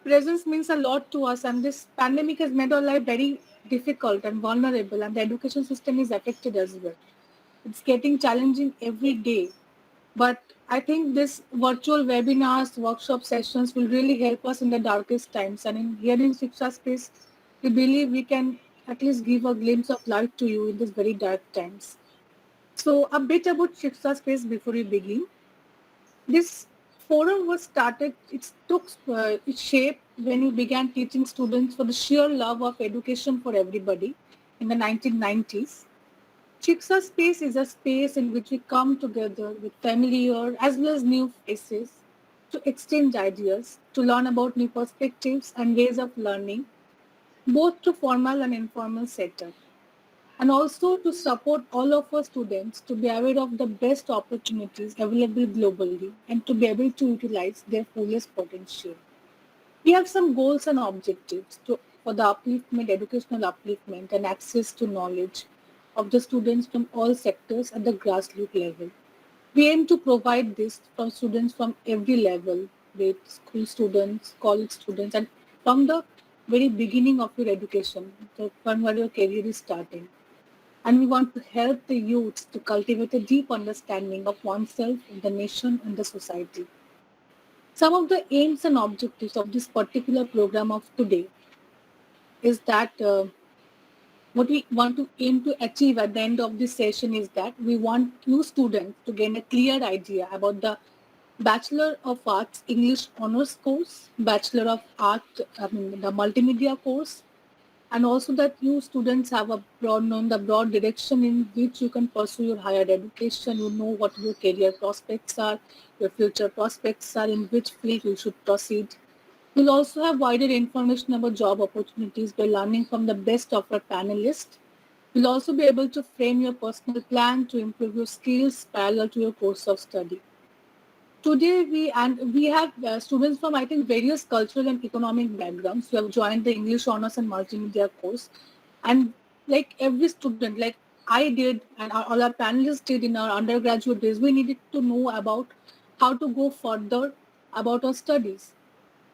presence means a lot to us, and this pandemic has made our life very difficult and vulnerable, and the education system is affected as well. It's getting challenging every day. But I think this virtual webinars, workshop sessions will really help us in the darkest times. And here in Siksha Space, we believe we can at least give a glimpse of light to you in these very dark times. So a bit about Siksha Space before we begin. This forum was started, it took its shape when we began teaching students for the sheer love of education for everybody in the 1990s. Siksha Space is a space in which we come together with familiar as well as new faces to exchange ideas, to learn about new perspectives and ways of learning, both through formal and informal setup, and also to support all of our students to be aware of the best opportunities available globally and to be able to utilize their fullest potential. We have some goals and objectives for the upliftment, educational upliftment and access to knowledge of the students from all sectors at the grassroots level. We aim to provide this from students from every level, be it school students, college students, and from the very beginning of your education, from where your career is starting. And we want to help the youths to cultivate a deep understanding of oneself, the nation, and the society. Some of the aims and objectives of this particular program of today is that what we want to aim to achieve at the end of this session is that we want you students to gain a clear idea about the Bachelor of Arts English Honors course, Bachelor of Art, the Multimedia course, and also that you students have a the broad direction in which you can pursue your higher education. You know what your career prospects are, your future prospects are, in which field you should proceed. You'll also have wider information about job opportunities by learning from the best of our panelists. You'll also be able to frame your personal plan to improve your skills parallel to your course of study. Today we have students from I think various cultural and economic backgrounds who have joined the English Honors and Multimedia course, and like every student, like I did and all our panelists did in our undergraduate days, we needed to know about how to go further about our studies.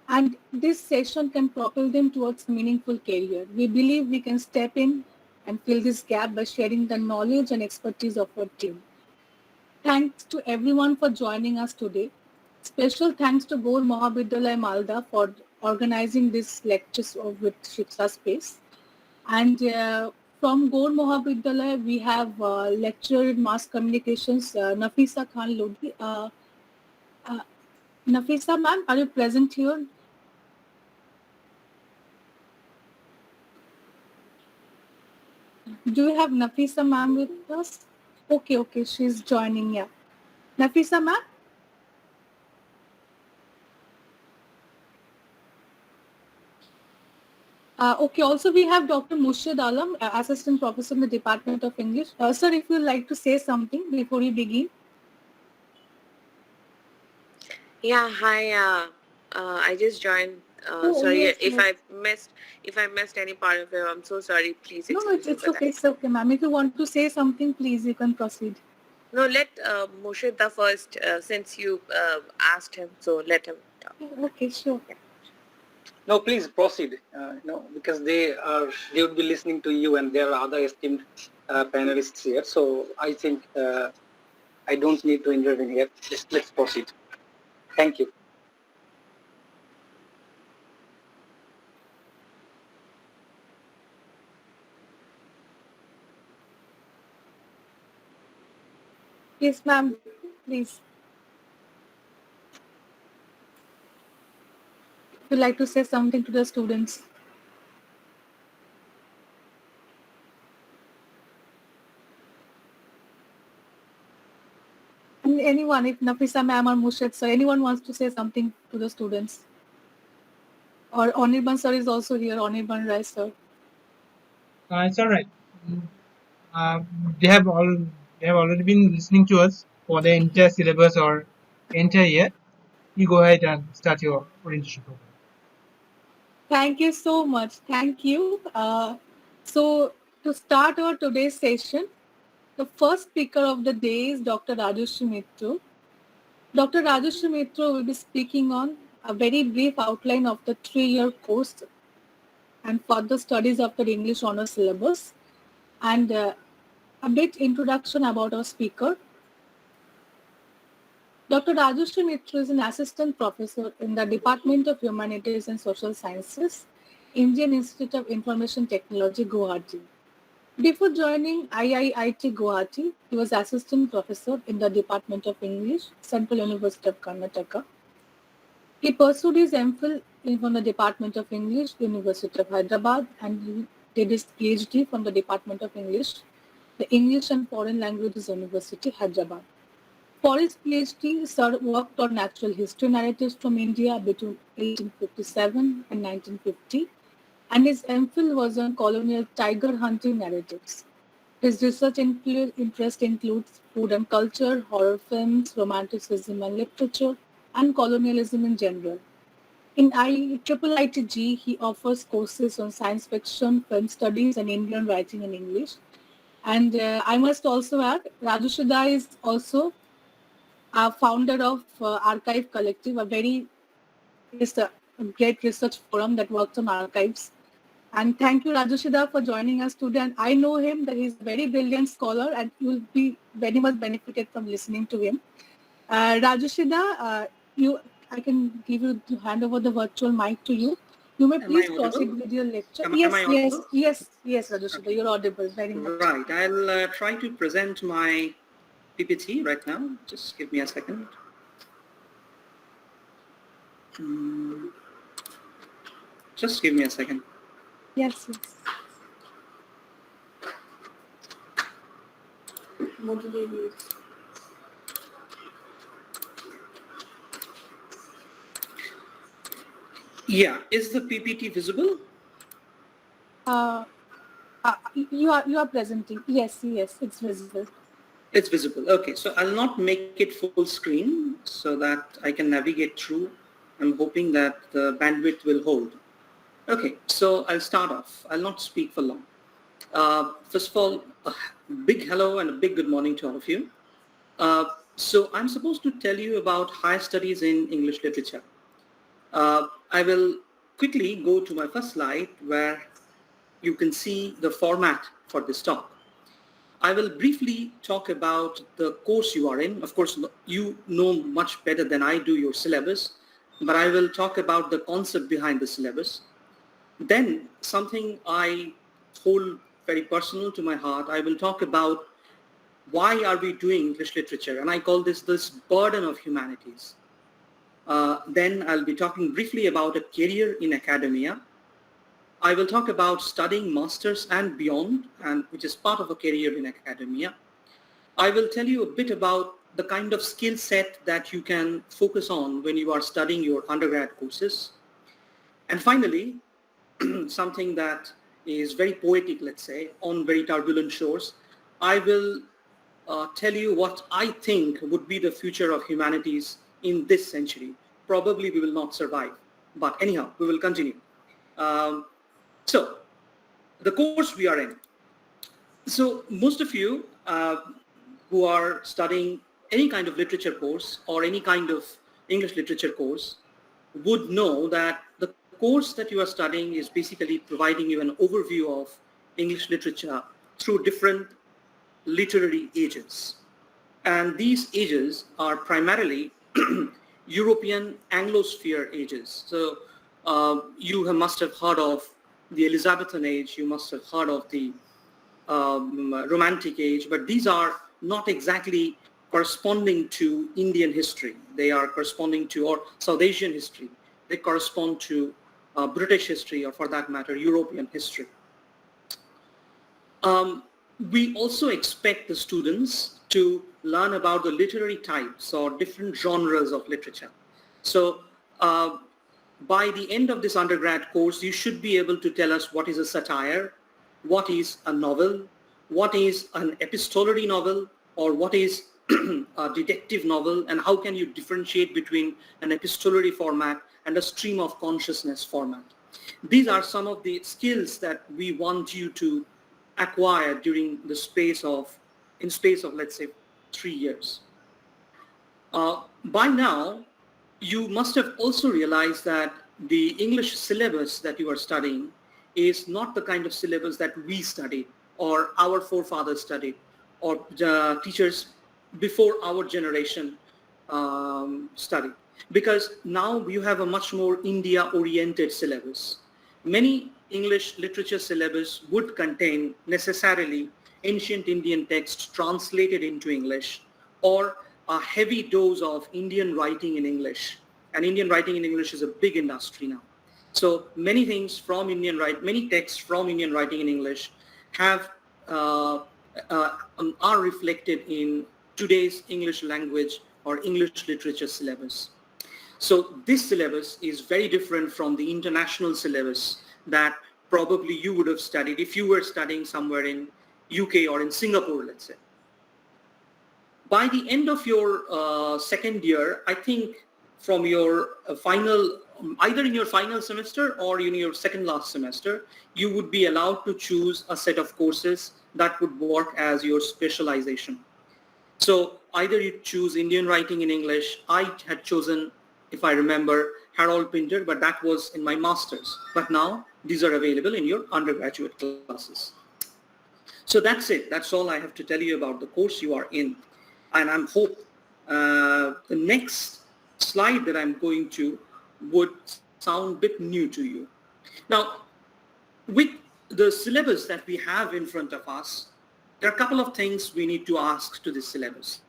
And this session can propel them towards a meaningful career. We believe we can step in and fill this gap by sharing the knowledge and expertise of our team. Thanks to everyone for joining us today. Special thanks to Gour Mahavidyalaya Malda for organizing this lectures with Siksha Space. And from Gour Mahavidyalaya, we have lecturer in mass communications, Nafisa Khan Lodi. Uh, Nafisa ma'am, are you present here? Do you have Nafisa ma'am with us? Okay, she's joining, yeah. Nafisa ma'am? Okay, also we have Dr. Murshid Alam, Assistant Professor in the Department of English. Sir, if you'd like to say something before we begin. Yeah, hi. I just joined. Sorry Yes, if yes. I missed any part of it. I'm so sorry. Please No, excuse me it's for that. okay. It's okay, ma'am. If you want to say something, please, you can proceed. No, let Moshida first, since you asked him. So let him talk. Okay, sure. No, please proceed. Because they would be listening to you, and there are other esteemed panelists here. So I think I don't need to intervene here. Just let's proceed. Thank you. Yes, ma'am. Please. If you'd like to say something to the students. And anyone, if Nafisa ma'am or Murshid sir, anyone wants to say something to the students. Or Anirban sir is also here, Anirban Rai sir. It's all right. Uh, they have already been listening to us for the entire syllabus or entire year. You go ahead and start your orientation program. Thank you so much. Thank you. So to start our today's session, the first speaker of the day is Dr. Rajeshri Mitro. Dr. Rajeshri Mitro will be speaking on a very brief outline of the 3-year course and further studies of the English honors syllabus, and a bit introduction about our speaker. Dr. Rajeshri Mitra is an assistant professor in the Department of Humanities and Social Sciences, Indian Institute of Information Technology, Guwahati. Before joining IIIT Guwahati, he was assistant professor in the Department of English, Central University of Karnataka. He pursued his MPhil from the Department of English, University of Hyderabad, and he did his PhD from the Department of English, the English and Foreign Languages University, Hyderabad. For his PhD, Sir worked on natural history narratives from India between 1857 and 1950, and his MPhil was on colonial tiger hunting narratives. His research interest includes food and culture, horror films, romanticism and literature, and colonialism in general. In IIITG, he offers courses on science fiction, film studies, and Indian writing in English. And I must also add, Rajushida is also a founder of Archive Collective, is a great research forum that works on archives. And thank you, Rajushida, for joining us today. And I know him that he's a very brilliant scholar, and you'll be very much benefited from listening to him. Rajushida, I can give you to hand over the virtual mic to you. You may please proceed with your lecture. Am I audible? Yes, Rajushida, you're audible very much. Right, I'll try to present my PPT right now. Just give me a second. Just give me a second. Yes. Yeah, is the PPT visible? You are presenting. Yes, it's visible. It's visible. Okay, so I'll not make it full screen so that I can navigate through. I'm hoping that the bandwidth will hold. Okay, so I'll start off. I'll not speak for long. First of all, a big hello and a big good morning to all of you. So I'm supposed to tell you about higher studies in English literature. I will quickly go to my first slide where you can see the format for this talk. I will briefly talk about the course you are in. Of course, you know much better than I do your syllabus, but I will talk about the concept behind the syllabus. Then something I hold very personal to my heart, I will talk about why are we doing English literature, and I call this burden of humanities. Then I'll be talking briefly about a career in academia. I will talk about studying masters and beyond, and which is part of a career in academia. I will tell you a bit about the kind of skill set that you can focus on when you are studying your undergrad courses. And finally, something that is very poetic, let's say, on very turbulent shores, I will tell you what I think would be the future of humanities in this century. Probably we will not survive, but anyhow, we will continue. So, the course we are in. So, most of you who are studying any kind of literature course or any kind of English literature course would know that the course that you are studying is basically providing you an overview of English literature through different literary ages. And these ages are primarily European Anglosphere ages. So you must have heard of the Elizabethan age, you must have heard of the Romantic age, but these are not exactly corresponding to Indian history. They are corresponding to, or South Asian history. They correspond to British history, or for that matter, European history. We also expect the students to learn about the literary types or different genres of literature. So by the end of this undergrad course, you should be able to tell us what is a satire, what is a novel, what is an epistolary novel, or what is a detective novel, and how can you differentiate between an epistolary format and a stream of consciousness format. These are some of the skills that we want you to acquire during the space of, let's say, 3 years. By now, you must have also realized that the English syllabus that you are studying is not the kind of syllabus that we studied or our forefathers studied or teachers before our generation studied. Because now you have a much more India-oriented syllabus. Many English literature syllabus would contain necessarily ancient Indian texts translated into English or a heavy dose of Indian writing in English. And Indian writing in English is a big industry now. So many things from many texts from Indian writing in English have are reflected in today's English language or English literature syllabus. So this syllabus is very different from the international syllabus that probably you would have studied if you were studying somewhere in UK or in Singapore, let's say. By the end of your second year, I think from your final, either in your final semester or in your second last semester, you would be allowed to choose a set of courses that would work as your specialization. So either you choose Indian writing in English. I had chosen, if I remember, Harold Pinter, but that was in my master's. But now these are available in your undergraduate classes. So that's it. That's all I have to tell you about the course you are in. And I hope the next slide that I'm going to would sound a bit new to you. Now, with the syllabus that we have in front of us, there are a couple of things we need to ask to this syllabus.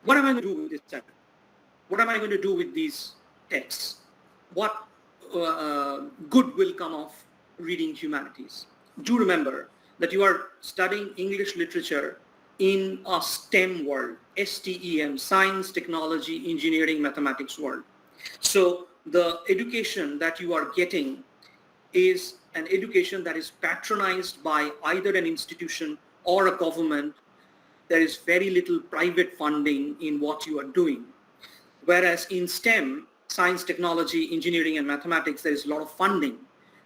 What am I going to do with this chapter? What am I going to do with these texts? What good will come of reading humanities? Do remember that you are studying English literature in a STEM world, STEM, science, technology, engineering, mathematics world. So the education that you are getting is an education that is patronized by either an institution or a government. There is very little private funding in what you are doing. Whereas in STEM, science, technology, engineering, and mathematics, there is a lot of funding.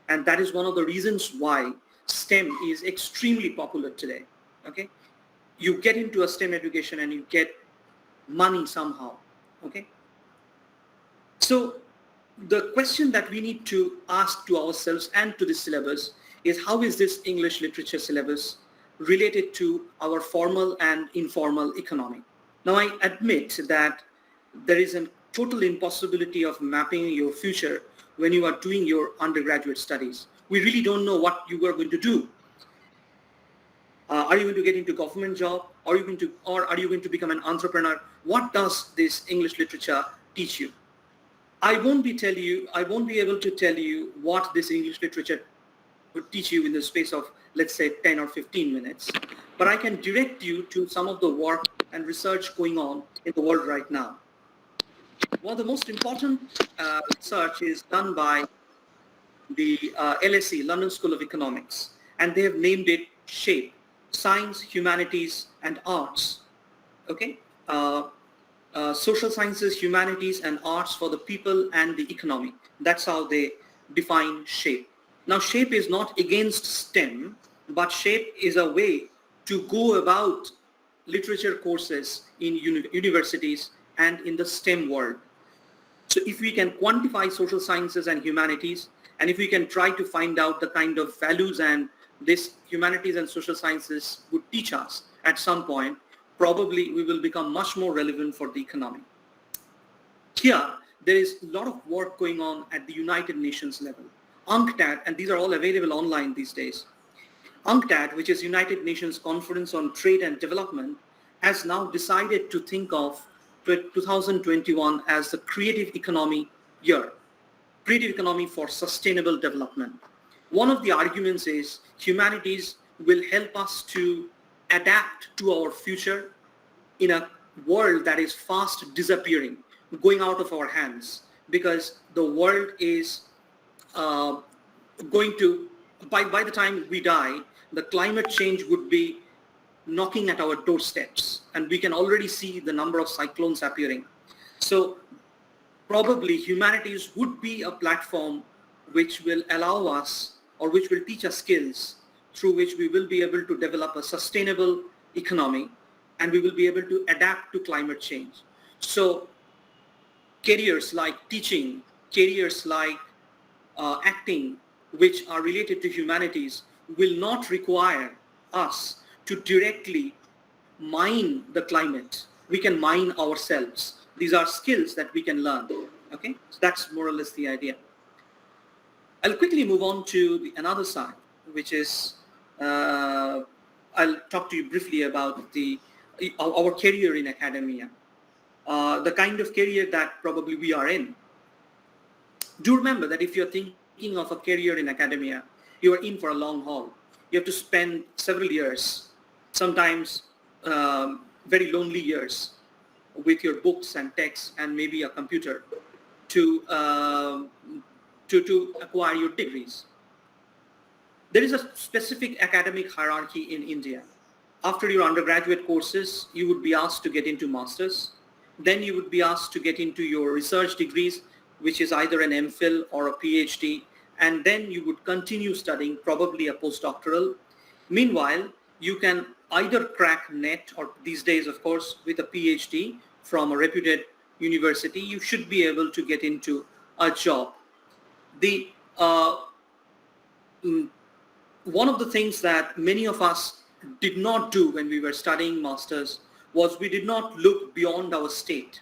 And that is one of the reasons why STEM is extremely popular today. Okay? You get into a STEM education and you get money somehow. Okay? So the question that we need to ask to ourselves and to this syllabus is, how is this English literature syllabus related to our formal and informal economy? Now, I admit that there is a total impossibility of mapping your future when you are doing your undergraduate studies. We really don't know what you are going to do. Are you going to get into a government job? Or are you going to become an entrepreneur? What does this English literature teach you? I won't be able to tell you what this English literature would teach you in the space of, let's say, 10 or 15 minutes. But I can direct you to some of the work and research going on in the world right now. One of the most important research is done by the LSE, London School of Economics, and they have named it SHAPE, Science, Humanities, and Arts. Okay? Social sciences, humanities, and arts for the people and the economy. That's how they define SHAPE. Now, SHAPE is not against STEM, but SHAPE is a way to go about literature courses in universities and in the STEM world. So if we can quantify social sciences and humanities, and if we can try to find out the kind of values and this humanities and social sciences would teach us at some point, probably we will become much more relevant for the economy. Here, there is a lot of work going on at the United Nations level. UNCTAD, and these are all available online these days. UNCTAD, which is United Nations Conference on Trade and Development, has now decided to think of 2021 as the creative economy year, creative economy for sustainable development. One of the arguments is humanities will help us to adapt to our future in a world that is fast disappearing, going out of our hands, because the world is going to, by the time we die, the climate change would be knocking at our doorsteps, and we can already see the number of cyclones appearing. So probably humanities would be a platform which will allow us, or which will teach us skills through which we will be able to develop a sustainable economy and we will be able to adapt to climate change. So careers like teaching, careers like acting, which are related to humanities, will not require us to directly mine the climate. We can mine ourselves. These are skills that we can learn. Okay, so that's more or less the idea. I'll quickly move on to another side, which is I'll talk to you briefly about our career in academia, the kind of career that probably we are in. Do remember that if you're thinking of a career in academia, you are in for a long haul. You have to spend several years, sometimes very lonely years, with your books and texts and maybe a computer to acquire your degrees. There is a specific academic hierarchy in India. After your undergraduate courses, you would be asked to get into masters. Then you would be asked to get into your research degrees, which is either an MPhil or a PhD. And then you would continue studying, probably a postdoctoral. Meanwhile, you can either crack NET, or these days, of course, with a PhD from a reputed university, you should be able to get into a job. One of the things that many of us did not do when we were studying masters was we did not look beyond our state.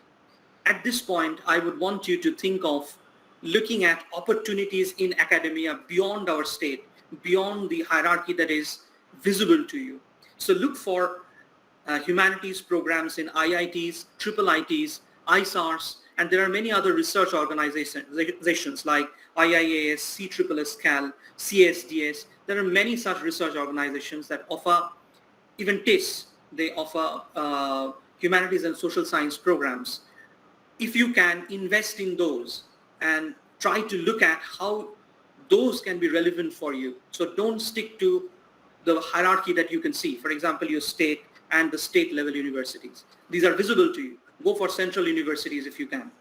At this point, I would want you to think of looking at opportunities in academia beyond our state, beyond the hierarchy that is visible to you. So look for humanities programs in IITs, triple ITs, ISARs, and there are many other research organizations like IIAS, CSSS Cal, CSDS. There are many such research organizations that offer, even TIS, they offer humanities and social science programs. If you can invest in those and try to look at how those can be relevant for you. So don't stick to the hierarchy that you can see. For example, your state and the state level universities. These are visible to you. Go for central universities if you can.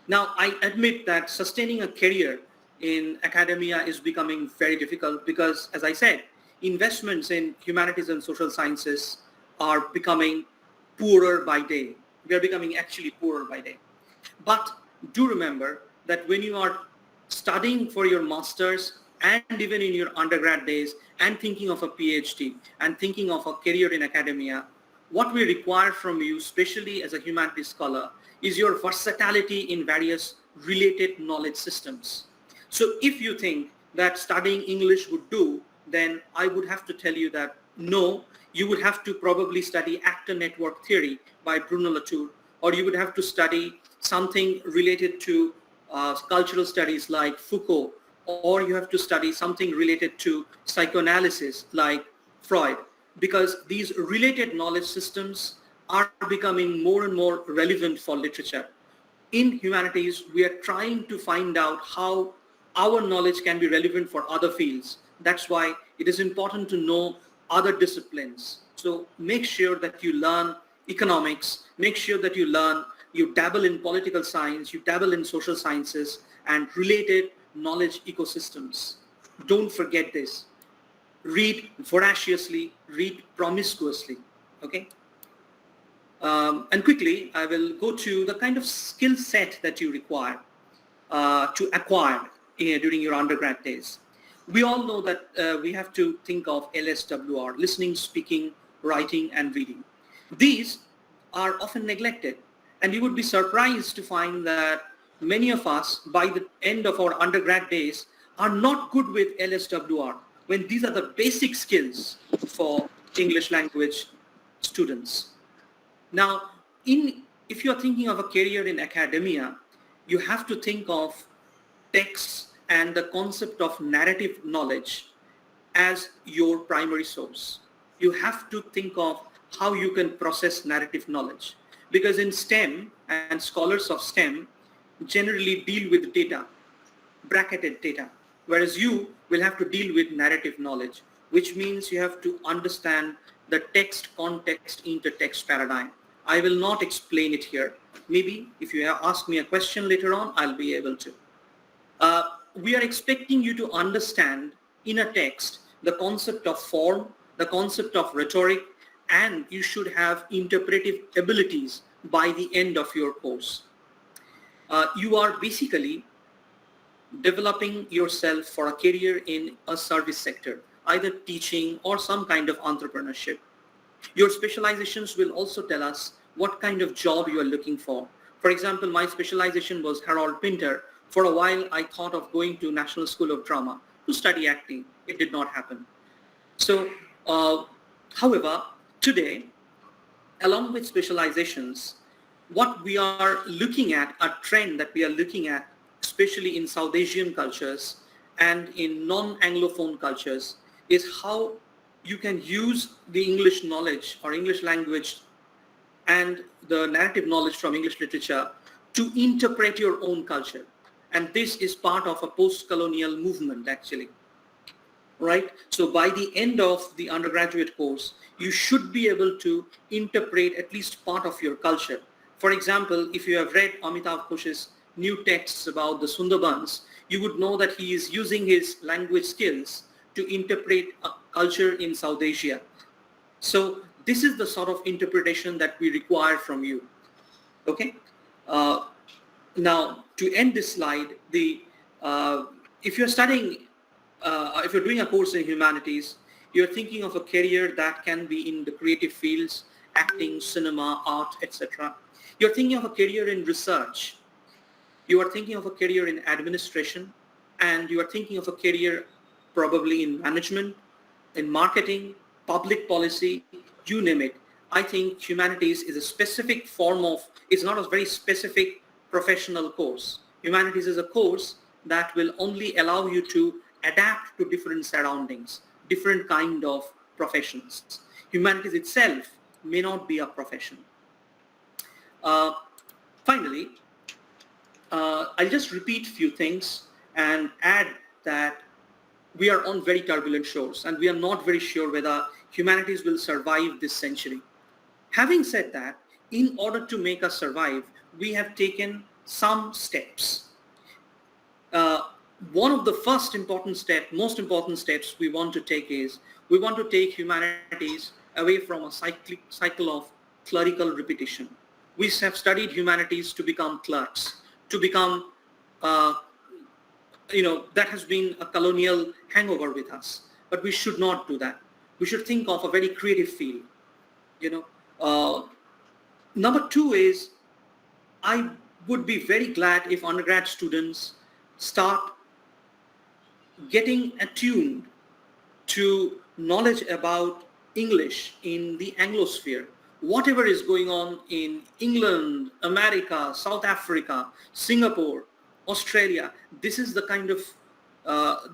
Now, I admit that sustaining a career in academia is becoming very difficult because, as I said, investments in humanities and social sciences are becoming poorer by day. We are becoming actually poorer by day. But do remember that when you are studying for your masters and even in your undergrad days and thinking of a PhD and thinking of a career in academia, what we require from you, especially as a humanities scholar, is your versatility in various related knowledge systems. So if you think that studying English would do, then I would have to tell you that no, you would have to probably study actor network theory by Bruno Latour, or you would have to study something related to cultural studies like Foucault, or you have to study something related to psychoanalysis like Freud, because these related knowledge systems are becoming more and more relevant for literature. In humanities, we are trying to find out how our knowledge can be relevant for other fields. That's why it is important to know other disciplines. So make sure that you learn economics, make sure that you dabble in political science, you dabble in social sciences and related knowledge ecosystems. Don't forget this. Read voraciously, read promiscuously, okay? And quickly, I will go to the kind of skill set that you require to acquire during your undergrad days. We all know that we have to think of LSWR, listening, speaking, writing, and reading. These are often neglected, and you would be surprised to find that many of us, by the end of our undergrad days, are not good with LSWR, when these are the basic skills for English language students. Now, if you're thinking of a career in academia, you have to think of texts and the concept of narrative knowledge as your primary source. You have to think of how you can process narrative knowledge, because in STEM, and scholars of STEM generally deal with data, bracketed data, whereas you will have to deal with narrative knowledge, which means you have to understand the text, context, intertext paradigm. I will not explain it here. Maybe if you ask me a question later on, I'll be able to. We are expecting you to understand in a text the concept of form, the concept of rhetoric, and you should have interpretive abilities by the end of your course. You are basically developing yourself for a career in a service sector, either teaching or some kind of entrepreneurship. Your specializations will also tell us what kind of job you are looking for. For example, my specialization was Herald Pinter. For a while, I thought of going to National School of Drama to study acting. It did not happen. So, however, today, along with specializations, what we are looking at, a trend that we are looking at, especially in South Asian cultures and in non-Anglophone cultures, is how you can use the English knowledge or English language and the narrative knowledge from English literature to interpret your own culture. And this is part of a post-colonial movement, actually. Right? So by the end of the undergraduate course, you should be able to interpret at least part of your culture. For example, if you have read Amitav Ghosh's new texts about the Sundarbans, you would know that he is using his language skills to interpret a culture in South Asia. So this is the sort of interpretation that we require from you. Okay? Now, to end this slide, if you're studying, if you're doing a course in humanities, you're thinking of a career that can be in the creative fields, acting, cinema, art, etc. You're thinking of a career in research. You are thinking of a career in administration, and you are thinking of a career probably in management, in marketing, public policy, you name it. I think humanities is a specific form of, it's not a very specific professional course. Humanities is a course that will only allow you to adapt to different surroundings, different kind of professions. Humanities itself may not be a profession. Finally, I'll just repeat a few things and add that we are on very turbulent shores and we are not very sure whether humanities will survive this century. Having said that, in order to make us survive, we have taken some steps. One of the most important steps we want to take is we want to take humanities away from a cycle of clerical repetition. We have studied humanities to become clerks, to become, that has been a colonial hangover with us. But we should not do that. We should think of a very creative field. Number two is, I would be very glad if undergrad students start getting attuned to knowledge about English in the Anglosphere. Whatever is going on in England, America, South Africa, Singapore, Australia, this is the kind of,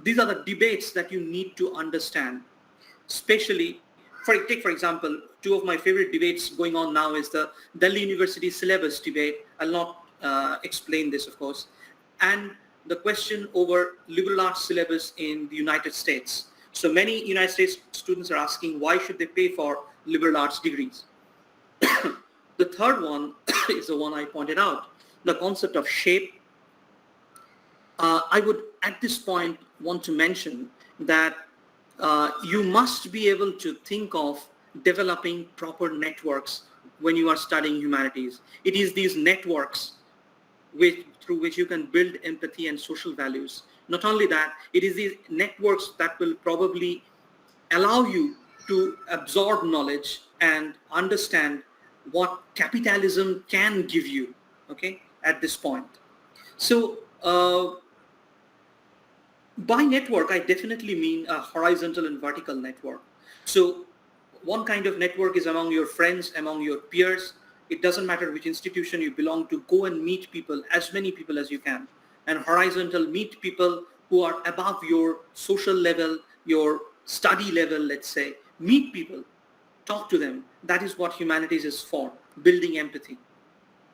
these are the debates that you need to understand. Especially, take for example, two of my favorite debates going on now is the Delhi University syllabus debate. I'll not explain this, of course, and the question over liberal arts syllabus in the United States. So many United States students are asking, why should they pay for liberal arts degrees? The third one is the one I pointed out, the concept of shape. I would at this point want to mention that you must be able to think of developing proper networks when you are studying humanities. It is these networks through which you can build empathy and social values. Not only that, it is these networks that will probably allow you to absorb knowledge and understand what capitalism can give you, okay, at this point. So by network, I definitely mean a horizontal and vertical network. So one kind of network is among your friends, among your peers. It doesn't matter which institution you belong to, go and meet people, as many people as you can. And horizontal, meet people who are above your social level, your study level, let's say. Meet people, talk to them. That is what humanities is for, building empathy.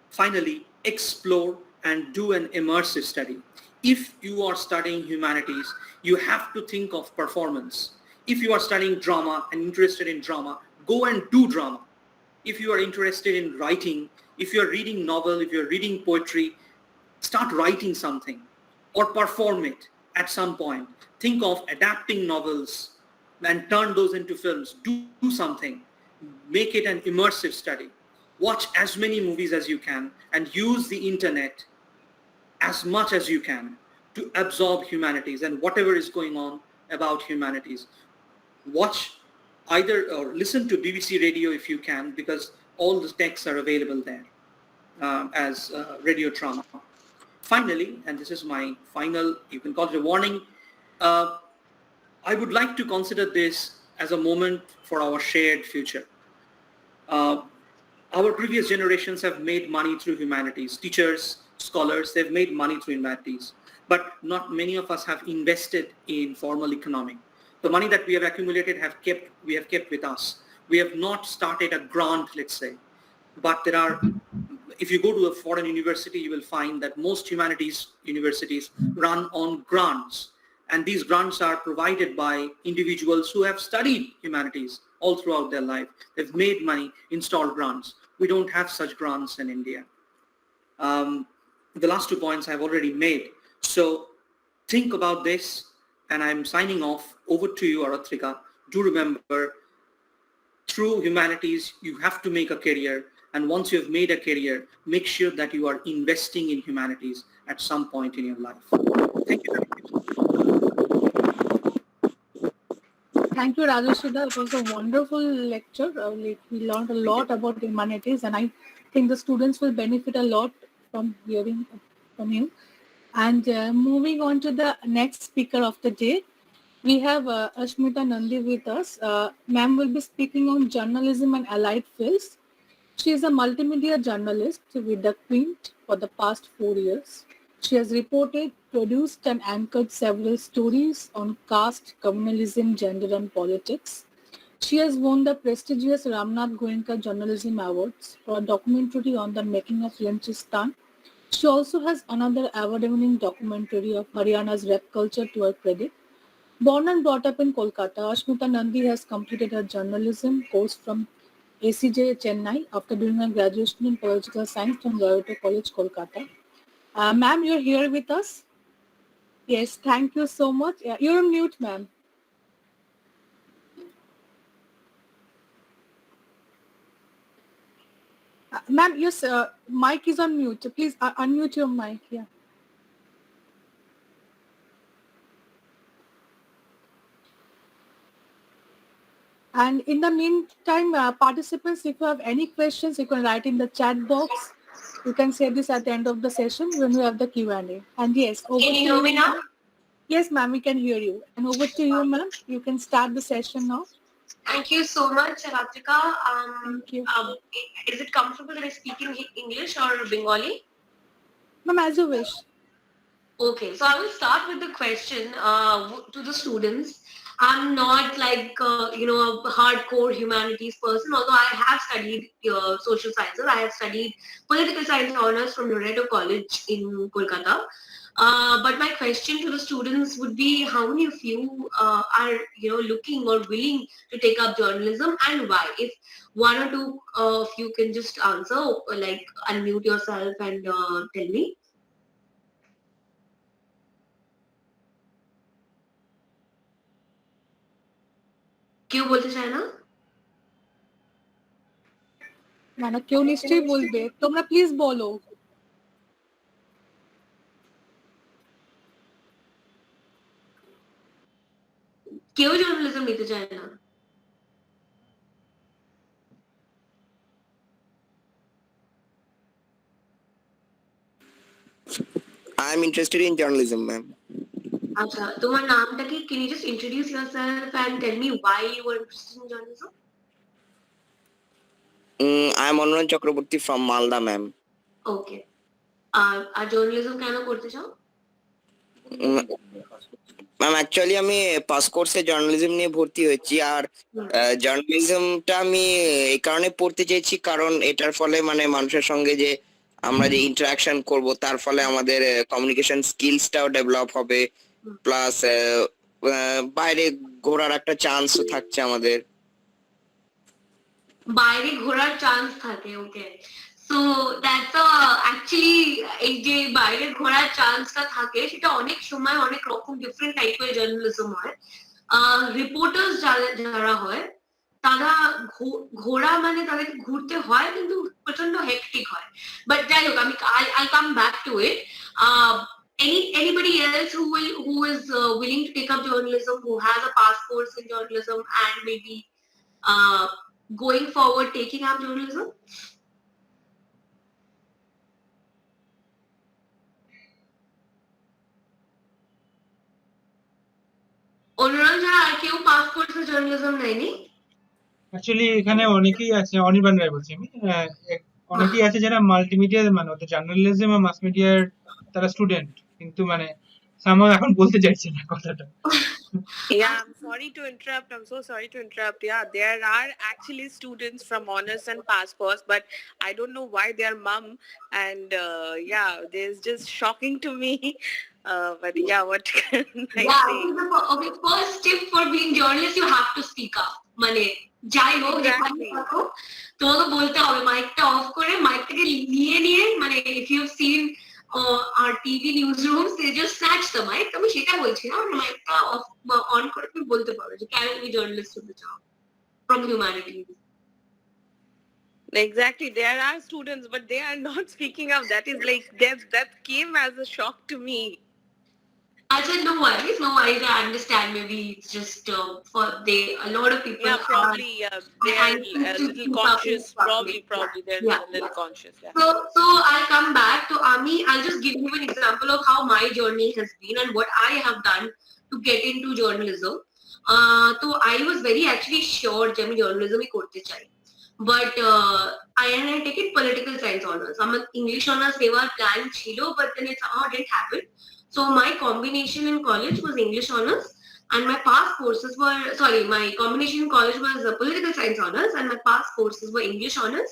Finally, explore and do an immersive study. If you are studying humanities, you have to think of performance. If you are studying drama and interested in drama, go and do drama. If you are interested in writing, if you're reading novel, if you're reading poetry, start writing something or perform it at some point. Think of adapting novels and turn those into films. Do something. make it an immersive study. Watch as many movies as you can and use the internet as much as you can to absorb humanities and whatever is going on about humanities. Watch either or listen to BBC Radio if you can, because all the texts are available there as radio drama. Finally, and this is my final, you can call it a warning, I would like to consider this as a moment for our shared future. Our previous generations have made money through humanities. Teachers, scholars, they've made money through humanities. But not many of us have invested in formal economy. The money that we have accumulated we have kept with us. We have not started a grant, let's say. But there are, if you go to a foreign university, you will find that most humanities universities run on grants. And these grants are provided by individuals who have studied humanities all throughout their life. They've made money, installed grants. We don't have such grants in India. The last 2 points I've already made. So think about this, and I'm signing off. Over to you, Aratrika. Do remember, through humanities, you have to make a career. And once you've made a career, make sure that you are investing in humanities at some point in your life. Thank you very much. Thank you, Rajeshwara. It was a wonderful lecture. We learned a lot about humanities, and I think the students will benefit a lot from hearing from you. And moving on to the next speaker of the day, we have Ashmita Nandi with us. Ma'am will be speaking on journalism and allied fields. She is a multimedia journalist with the Quint for the past 4 years. She has reported, produced and anchored several stories on caste, communalism, gender and politics. She has won the prestigious Ramnath Goenka Journalism Awards for a documentary on the making of Lynchistan. She also has another award-winning documentary of Haryana's rap culture to her credit. Born and brought up in Kolkata, Ashmita Nandi has completed her journalism course from ACJ Chennai after doing her graduation in political science from Loyola College, Kolkata. Ma'am, you're here with us? Yes, thank you so much. Yeah, you're on mute, ma'am. Ma'am, your mic is on mute. Please unmute your mic. Yeah. And in the meantime, participants, if you have any questions, you can write in the chat box. You can say this at the end of the session when we have the Q&A. And yes, over Can to you hear me now? Yes, ma'am, we can hear you. And over to you, ma'am. You can start the session now. Thank you so much, Ratrika. Thank you. Is it comfortable that I speak in English or Bengali? Ma'am, as you wish. Okay, so I will start with the question to the students. I'm not like, a hardcore humanities person, although I have studied social sciences. I have studied political science honors from Loyola College in Kolkata. But my question to the students would be, how many of you are, looking or willing to take up journalism, and why? If one or two of you can just answer, like unmute yourself and tell me. क्यों बोलते चाहे ना? ना क्यों निश्चय बोलबे তোমরা please বলো क्यों जर्नलिज्म নিতে চায় না? I am interested in journalism, ma'am. আচ্ছা, তোমার নামটা কি? Can you just introduce yourself and tell me why you were interested in journalism? I am Anurag Chakraborty from Malda, ma'am. Okay. R journalism কেন করতে চাও? ম্যাম অ্যাকচুয়ালি আমি pass কোর্সে journalism নিয়ে ভর্তি হয়েছি, আর জার্নালিজমটা আমি এই কারণে পড়তে চেয়েছি কারণ এটার ফলে মানে মানুষের সঙ্গে যে আমরা যে ইন্টারাকশন করব তার ফলে আমাদের কমিউনিকেশন স্কিলসটাও ডেভেলপ হবে, প্লাস বাইরে ঘোরার একটা চান্সও থাকছে আমাদের। বাইরে ঘোরার চান্স থাকে, ওকে। সো দ্যাটস অ্যাকচুয়ালি এই যে বাইরে ঘোরার চান্সটা থাকে সেটা অনেক সময় অনেক রকম ডিফারেন্ট টাইপের জার্নালিজম হয়। রিপোর্টার্স যারা হয় তারা ঘোরা মানে তাদেরকে ঘুরতে হয় কিন্তু প্রচন্ড হেক্টিক হয়। বাট যাই হোক, I'll come back to it. Anybody else who is willing to take up journalism, who has a past course in journalism and maybe going forward taking up journalism? অন্যরা যারা আর কেউ পাস কোর্সে journalism নেয়নি? Actually এখানে অনেকেই আছে, অনির্বাণ রায় বলছি আমি। অনেকেই আছে যারা মাল্টিমিডিয়া, মানে ওদের জার্নালিজম আর মাস মিডিয়ার তারা স্টুডেন্ট, কিন্তু মানে সামহাও এখন বলতে চাইছে না কথাটা। Yeah, I'm sorry to interrupt. I'm so sorry to interrupt. Yeah, there are actually students from honors and pass course, but I don't know why they are mum. And yeah, it's just shocking to me. But yeah, what can I Yeah, say? okay, first tip for being journalist, you have to speak up. মানে যাই হোক, যেখানে Exactly. থাকো তোমাকে বলতে হবে, মাইকটা of করে মাইকটাকে নিয়ে মানে if you've seen our TV newsrooms, they just snatch the mic. আমি সেটা বলছি না, মাইকটা অফ অন করে তুমি বলতে পারো যে কেন তুমি জার্নালিস্ট হতে চাও from humanities. Exactly. There are students, but they are not speaking up. That is like that came as a shock to me. Actually, no worries, I understand. Maybe it's just for a lot of people Yeah, probably they are anxious a to little speak up in conscious. public. Probably they're Yeah. a little conscious. Yeah. So I'll come back to Ami. I'll just give you an example of how my journey has been and what I have done to get into journalism. So I was very actually sure যে আমি journalism করতে চাই, but I taken political science honors. আমার English honors নেওয়ার plan ছিল, but then it somehow didn't happen. So my combination in college was English honors, and my past courses were, my combination in college was political science honors, and my past courses were English honors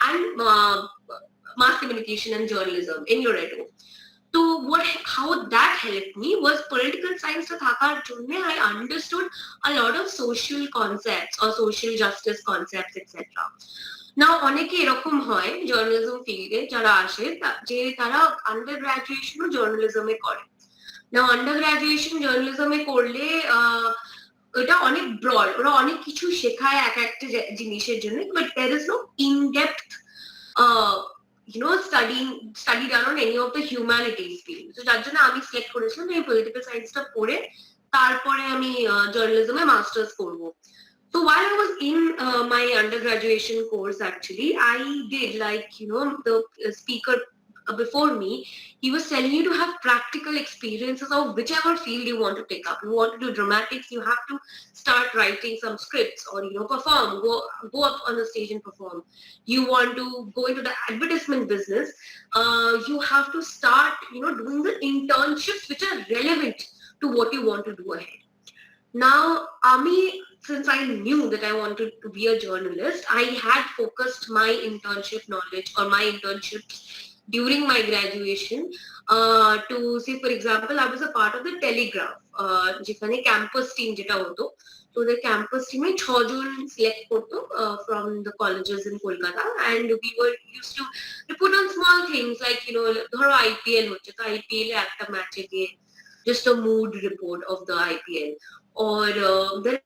and mass communication and journalism in Loreto. So how that helped me was political science to থাকার জন্য I understood a lot of social concepts or social justice concepts, etc. Now অনেকে এরকম হয় journalism ফিল্ডে যারা আসে যে তারা আন্ডার গ্রাজুয়েশনও জার্নালিজমে করে। Now আন্ডার গ্রাজুয়েশন জার্নালিজমে করলে এটা অনেক ব্রড, ওরা অনেক কিছু শেখায় এক একটা জিনিসের জন্য, but there is no in-depth study done on any of the humanities field. So যার জন্য আমি সিলেক্ট করেছিলাম এই পলিটিক্যাল সায়েন্সটা পড়ে তারপরে আমি জার্নালিজমে মাস্টার্স করবো। So while I was in my undergraduation course, actually, I did the speaker before me, he was telling you to have practical experiences of whichever field you want to take up. You want to do dramatics, you have to start writing some scripts or, perform, go up on the stage and perform. You want to go into the advertisement business, you have to start, doing the internships which are relevant to what you want to do ahead. Now, since I knew that I wanted to be a journalist, I had focused my internship knowledge or my internships during my graduation to say, for example, I was a part of the Telegraph, যেখানে campus team যেটা হতো, তো the campus team A 6 John select করতো from the colleges in Kolkata, and we were used to put on small things like, ধরো IPL হচ্ছে, তো IPL এ একটা ম্যাচে গিয়ে just a mood report of the IPL, or then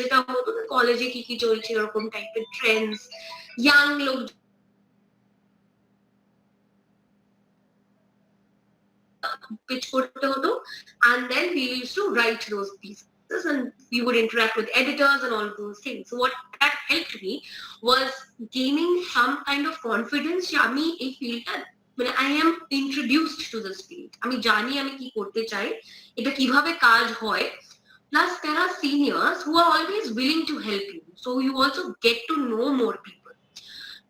যেটা হতো না কলেজে কি কি চলছে এরকম টাইপের ট্রেন্ডস, ইয়াং লোক pitch করতে হতো, and then we used to write those pieces and we would interact with editors and all of those things. So what that helped me was gaining some kind of confidence যে আমি এই ফিল্ডটা, মানে I am introduced to this field, আমি জানি আমি কি করতে চাই, এটা কিভাবে কাজ হয়, plus there are seniors who are always willing to help you, so you also get to know more people.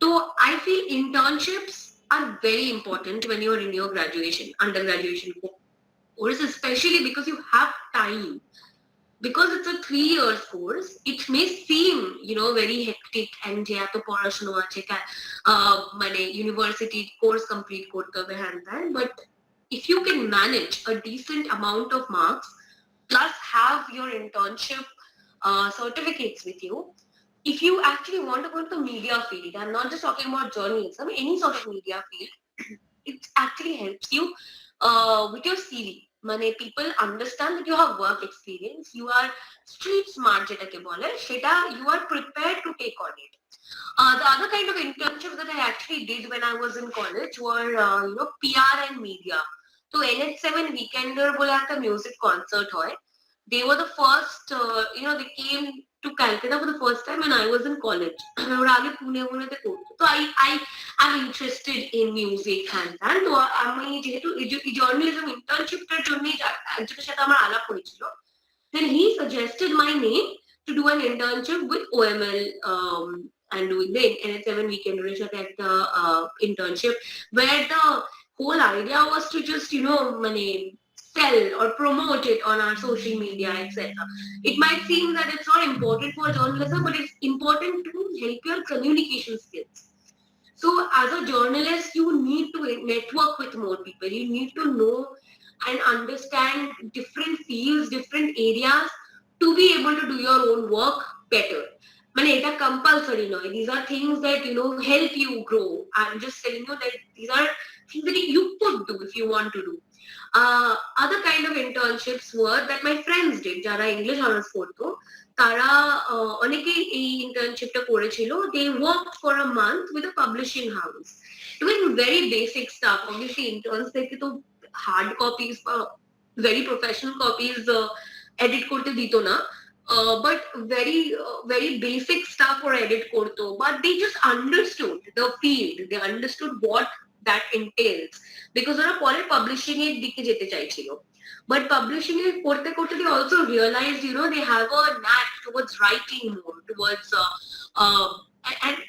So I feel internships are very important when you're in your undergraduation course, especially because you have time. Because it's a 3 years course, it may seem, very hectic and যে এত পড়াশোনা আছে, মানে university course complete করতে হবে হ্যান ত্যান, but if you can manage a decent amount of marks plus have your internship certificates with you, if you actually want to go into the media field, I'm not just talking about journalism, any sort of media field, it actually helps you with your CV. মানে people understand that you have work experience, you are street smart যেটাকে বলে, সেটা you are prepared to take on it. The other kind of internships that I actually did when I was in college were, PR and media. So NH7 Weekender বলে একটা music concert হয়. They were the first, they came to Calcutta for the first time when I was in college. ওরা আগে পুনেতে করতো। So I'm interested in music and তো আমি যেহেতু journalism internshipটার জন্যই একজনের সাথে আমার আলাপ হয়েছিল, then he suggested my name to do an internship with OML, and doing the NH7 Weekend সাথে একটা internship where the whole idea was to just, মানে sell or promote it on our social media, etc. It might seem that it's not important for journalism, but it's important to help your communication skills. So as a journalist, you need to network with more people. You need to know and understand different fields, different areas to be able to do your own work better. মানে এটা compulsory নয়. These are things that, help you grow. I'm just telling you that these are things that you could do if you want to do. Other kind of internships were that my friends did, যারা English honors করতো, তারা অনেকেই এই ইন্টার্নশিপটা করেছিল। They worked for a month with a publishing house doing very basic stuff. Obviously interns থেকে তো hard copies বা very professional copies edit করতে দিত না, but very basic stuff ওরা edit করতো, but they just understood the field, they understood what that entails, because ওরা পরে publishing এর দিকে যেতে চাইছিল। But publishing it korte korte they also realized, they have a knack towards writing more, towards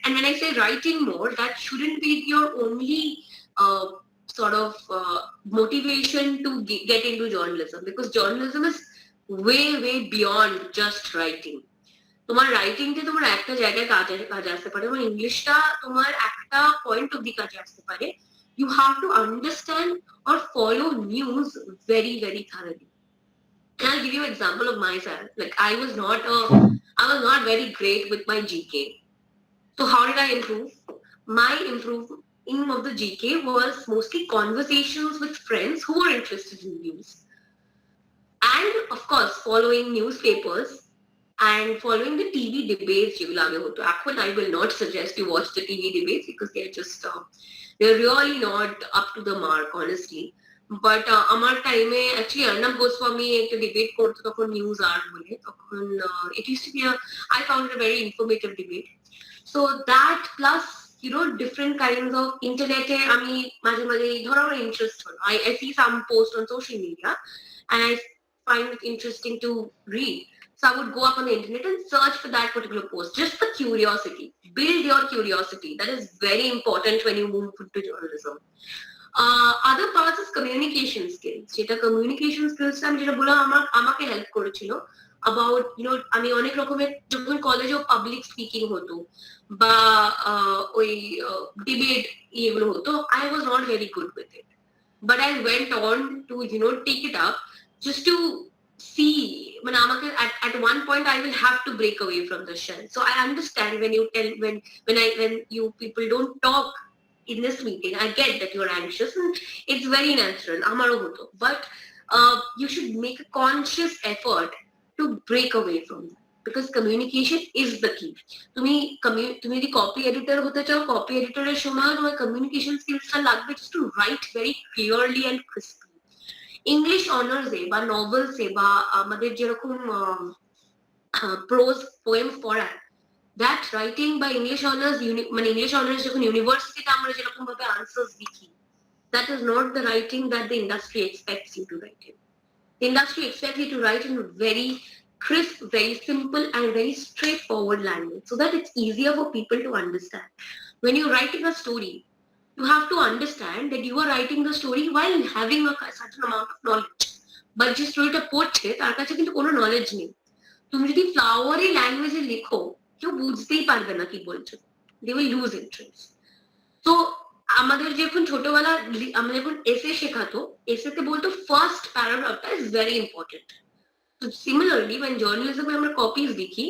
and when I say writing more, that shouldn't be your only sort of motivation to get into journalism, because journalism is way beyond just writing. তোমার writing তে তোমার একটা জায়গায় কাজে আসতে পারে, তোমার ইংলিশটা তোমার একটা পয়েন্ট অব্দি কাজে আসতে পারে। You have to understand or follow news very thoroughly. And I'll give you an example of myself. Like I was not very great with my GK. So how did I improve? My improving of the GK was mostly conversations with friends who were interested in news. And of course, following newspapers and following the TV debates. I will not suggest you watch the TV debates because they're just they're really not up to the mark, honestly. But আমার টাইমে actually Arnab Goswami একটা debate করতো তখন news আর বলে, তখন it used to be I found it a very informative debate. So that plus different kinds of internet আমি মাঝে মাঝে ধরো আমার interest হলো, I see some post on social media and I find it interesting to read. So I would go up on the internet and search for that particular post, just for curiosity. Build your curiosity. That is very important when you move into journalism. Other parts is communication skills. যেটা communication skills আমি যেটা বললাম আমাকে help করেছিল about, আমি অনেক রকমের যখন কলেজেও পাবলিক স্পিকিং হতো বা ওই ডিবেট এগুলো হতো, I was not very good with it. But I went on to, take it up just to see, at one point I will have to break away from the shell. So I understand when you tell, when you people don't talk in this meeting, I get that you're anxious and it's very natural, amaro hoto, but you should make a conscious effort to break away from that, because communication is the key. তুমি যদি copy editor হতে চাও, copy এডিটরের সময় তোমার communication স্কিলসটা লাগবে just to write very clearly and crisply. English অনার্সে বা নভেলসে বা আমাদের যেরকম প্রোজ পোয়েমস পড়ায়, দ্যাট রাইটিং বা ইংলিশ অনার্স ইংলিশ অনার্স যখন ইউনিভার্সিটিতে আমরা যেরকম ভাবে আনসার্স লিখি, that is not the writing that the industry expects you to write in. The industry expects you to write in very crisp, very simple and very straightforward language so that it's easier for people to understand. When you're writing a story, you have to understand that you are writing the story while having a certain amount of knowledge. But যে স্টোরিটা পড়ছে তার কাছে কিন্তু কোনো knowledge নেই। তুমি যদি ফ্লাওয়ারি ল্যাঙ্গুয়েজে লিখো, কেউ বুঝতেই পারবে না কি বলছো, they will lose interest. So আমাদের যখন ছোটবেলা আমরা যখন এসে শেখাতো, এসেতে বলতো ফার্স্ট প্যারাগ্রাফটা is very important. So similarly, when journalism আমরা কপিজ লিখি,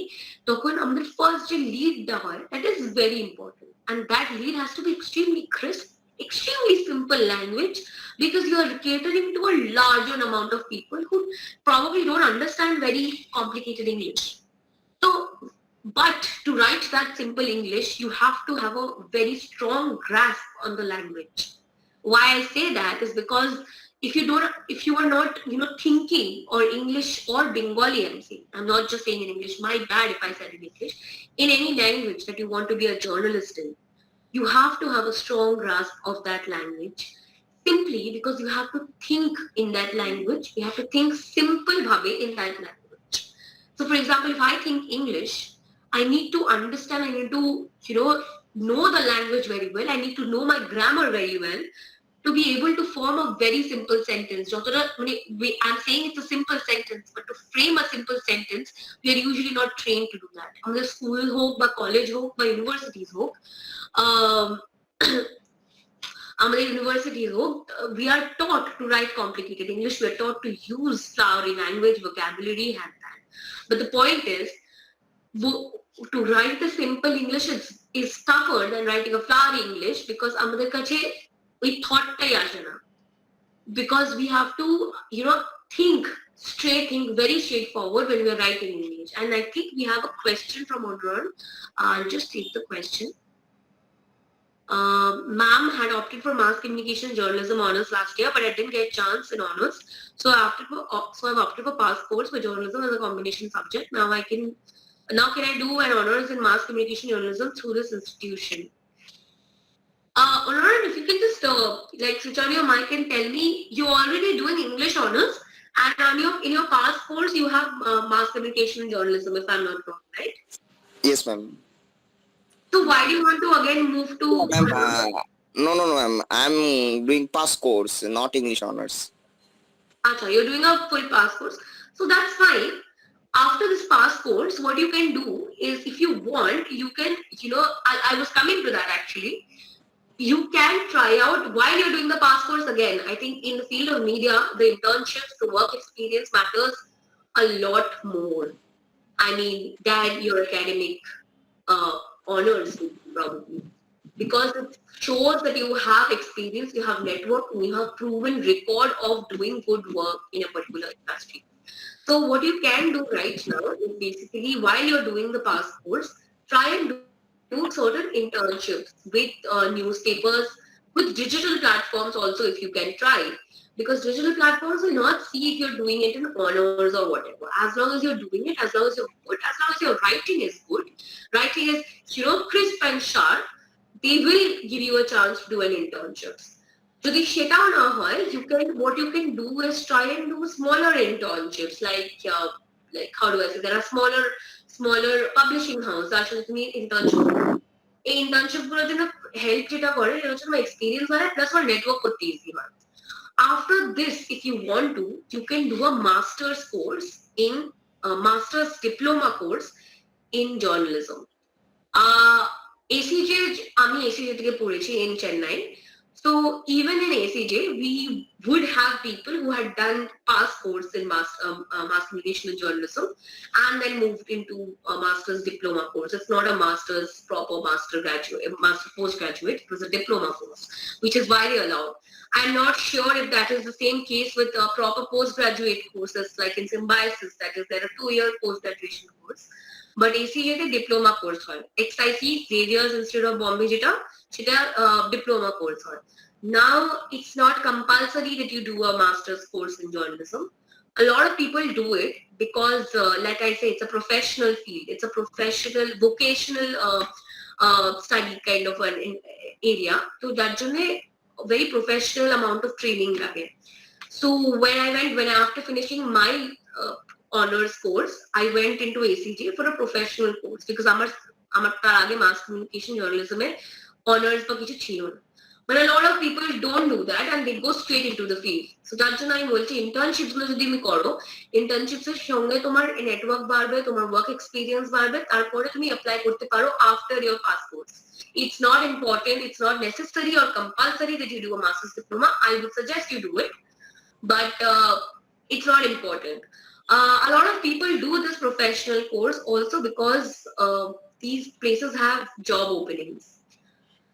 তখন আমাদের ফার্স্ট যে লিডটা হয়, that is very important, and that lead has to be extremely crisp, extremely simple language, because you are catering to a larger amount of people who probably don't understand very complicated English. So, but to write that simple English, you have to have a very strong grasp on the language. Why I say that is because if you are not, thinking or English or Bengali, I'm not just saying in English, my bad if I said in English, in any language that you want to be a journalist in, you have to have a strong grasp of that language simply because you have to think in that language. You have to think simple bhabe in that language. So for example, if I think English, I need to understand, I need to, know the language very well. I need to know my grammar very well to be able to form a very simple sentence. I'm saying it's a simple sentence, but to frame a simple sentence, we are usually not trained to do that. On the school hope, by college hope, by universities hope, our universities hope, we are taught to write complicated English. We are taught to use flowery language, vocabulary, and that. But the point is, to write the simple English is tougher than writing a flowery English because আমাদের কাছে ওই থটটাই আসে না, because we have to think very straightforward when we are writing in English. And I think we have a question from Odron. I'll just take the question. Ma'am had opted for mass communication journalism honors last year, but I didn't get a chance in honors, so I've opted for pass course for journalism as a combination subject. Now can I do an honors in mass communication journalism through this institution? Honoran, if you can just switch on your mic and tell me, you're already doing English honors, and in your past course you have mass communication and journalism, if I'm not wrong, right? Yes, ma'am. So why do you want to again move to? No, ma'am. I'm doing pass course, not English honors. Achha, you're doing a full pass course, so that's fine. After this pass course, what you can do is, if you want, you can, I was coming to that actually. You can try out while you're doing the pass course again. I think in the field of media, the internships, the work experience matters a lot more. I mean, than your academic honors probably, because it shows that you have experience, you have network, and you have proven record of doing good work in a particular industry. So what you can do right now is basically, while you're doing the pass course, try and do certain internships with newspapers, with digital platforms also, if you can try. Because digital platforms will not see if you're doing it in honors or whatever. As long as you're doing it, as long as you're good, as long as your writing is good, writing is, crisp and sharp, they will give you a chance to do an internship. যদি সেটাও না হয়, what you can do is try and do smaller internships, like how do I say, there are smaller publishing house যার সাথে তুমি internship, এই internship গুলোর জন্য help যেটা করে, এটা হচ্ছে তোমার experience হয় plus তোমার network করতে easy হয়. After this, if you want to, you can do a master's course in master's diploma course in journalism. ACJ, আমি ACJ থেকে পড়েছি in Chennai. So even in ACJ, we would have people who had done pass course in mass communication and journalism, and then moved into a master's diploma course. It's not a master's proper master postgraduate. It was a diploma course, which is why they allowed. I'm not sure if that is the same case with proper postgraduate courses, like in Symbiosis, that is, there are 2-year post-graduation course. But ACJ the diploma course হয়. XIC, Xavier's instead of Bombay যেটা, সেটা diploma course হয়. Now it's not compulsory that you do a master's course in journalism. A lot of people do it because, like I say, it's a professional field. It's a professional, vocational study kind of an area. So that's a very professional amount of training লাগে. So when after finishing my honors course, I went into ACJ for a professional course, because আমার তার আগে mass communication journalism এ honors বা কিছু ছিল না. But a lot of people don't do that and they go straight into the field. So তার জন্য আমি বলছি, internships গুলো যদি তুমি করো, internships এর সঙ্গে তোমার network বাড়বে, তোমার work experience বাড়বে, তারপরে তুমি apply করতে পারো after your pass course. It's not important, it's not necessary or compulsory that you do a master's diploma. I would suggest you do it, but it's not important. A lot of people do this professional course also because these places have job openings.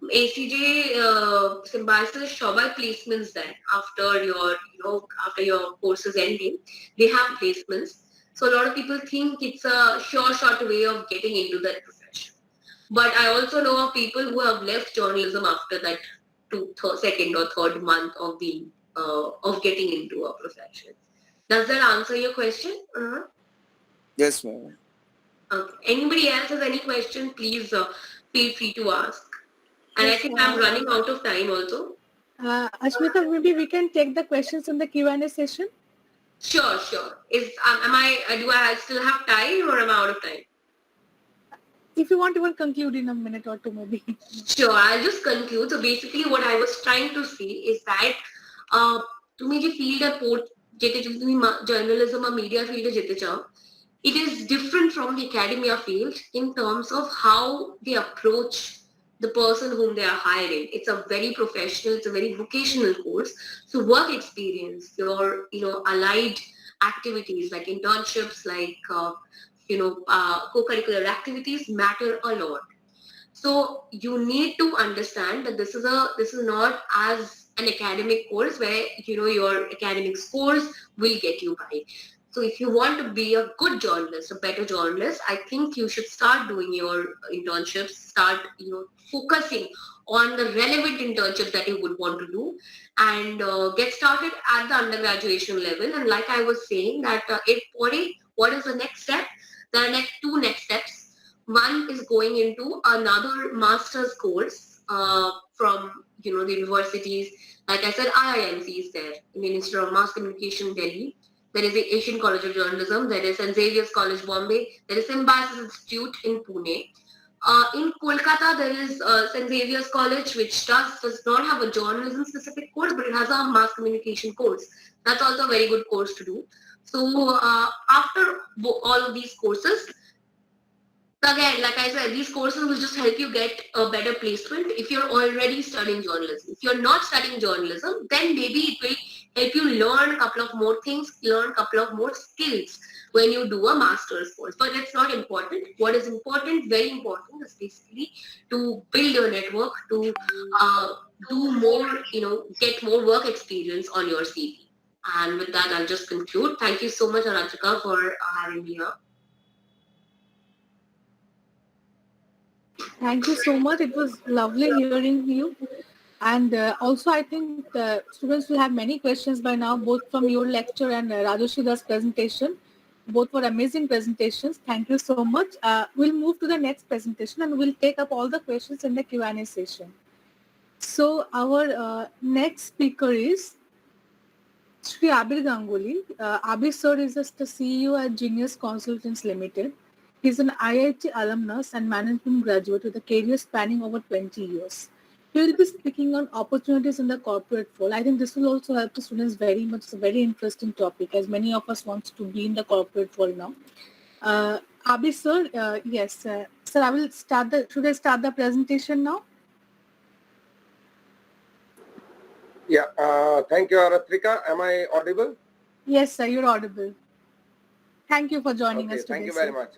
ACJ symbiosis সবাই placements দেয় after your after your courses ending, they have placements. So a lot of people think it's a sure shot way of getting into that profession. But I also know of people who have left journalism after that second or third month of being of getting into a profession. Does that answer your question? Yes, ma'am. Okay. Anybody else has any question? Please feel free to ask. And I Yes, think I'm running out of time also. Ashmita, maybe we can take the questions in the Q&A session. Sure, sure. Do I still have time or am I out of time? If you want, you will conclude in a minute or two, maybe. Sure, I'll just conclude. So basically what I was trying to say is that তুমি যে ফিল্ডে যেতে যদি তুমি journalism বা media ফিল্ডে যেতে চাও, it is different from the academia field in terms of how they approach the person whom they are hiring. It's a very professional, it's a very vocational course. So work experience, your allied activities like internships, like co-curricular activities matter a lot. So you need to understand that this is not as an academic course where your academic scores will get you by. So if you want to be a good journalist, a better journalist, I think you should start doing your internships, start focusing on the relevant internships that you would want to do, and get started at the undergraduation level. And like I was saying that what is the next step? There are two next steps. One is going into another master's course from the universities. Like I said, IIMC is there, Indian Institute of Mass Communication, Delhi. There is the Asian College of Journalism. There is St. Xavier's College, Bombay. There is Symbiosis Institute in Pune. In Kolkata, there is St. Xavier's College, which does not have a journalism specific course, but it has a mass communication course. That's also a very good course to do. So after all of these courses, again, like I said, these courses will just help you get a better placement if you're already studying journalism. If you're not studying journalism, then maybe it will help you learn a couple of more things, learn a couple of more skills when you do a master's course. But it's not important. What is important, very important, is basically to build your network, to do more, get more work experience on your CV. And with that, I'll just conclude. Thank you so much, Arachika, for having me here. Thank you so much. It was lovely hearing you. And also, I think the students will have many questions by now, both from your lecture and Rajashida's presentation. Both were amazing presentations. Thank you so much. We'll move to the next presentation and we'll take up all the questions in the Q&A session. So our next speaker is Shri Abir Ganguly. Abir sir is the CEO at Genius Consultants Limited. He's an IIT alumnus and management graduate with a career spanning over 20 years. He will be speaking on opportunities in the corporate world. I think this will also help the students very much. It's a very interesting topic, as many of us want to be in the corporate world now. Abhi sir, yes, sir, I will start should I start the presentation now? Yeah, thank you, Aratrika. Am I audible? Yes, sir, you're audible. Thank you for joining us today. Thank you very much.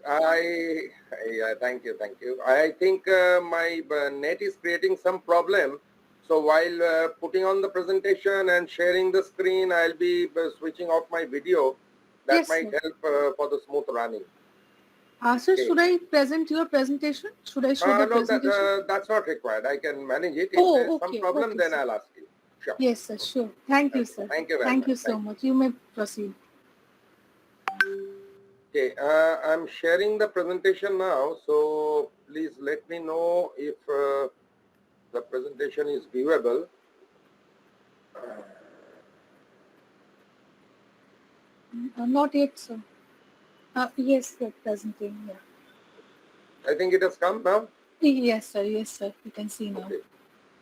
Thank you. I think my net is creating some problem. So while putting on the presentation and sharing the screen, I'll be switching off my video. That Yes, might sir. help for the smooth running. Sir, should I present your presentation? Should I show the No, presentation? that's not required. I can manage it. If Oh, there's okay, some problem, okay, then sir. I'll ask you. Sure. Yes, sir, sure. Thank you, sir. Thank you very Thank much. you so much. You may proceed. Okay, I'm sharing the presentation now, so please let me know if the presentation is viewable. Not yet, sir. Yes, sir, presenting. Yeah. I think it has come now. Yes, sir. Yes, sir. You can see now. Okay,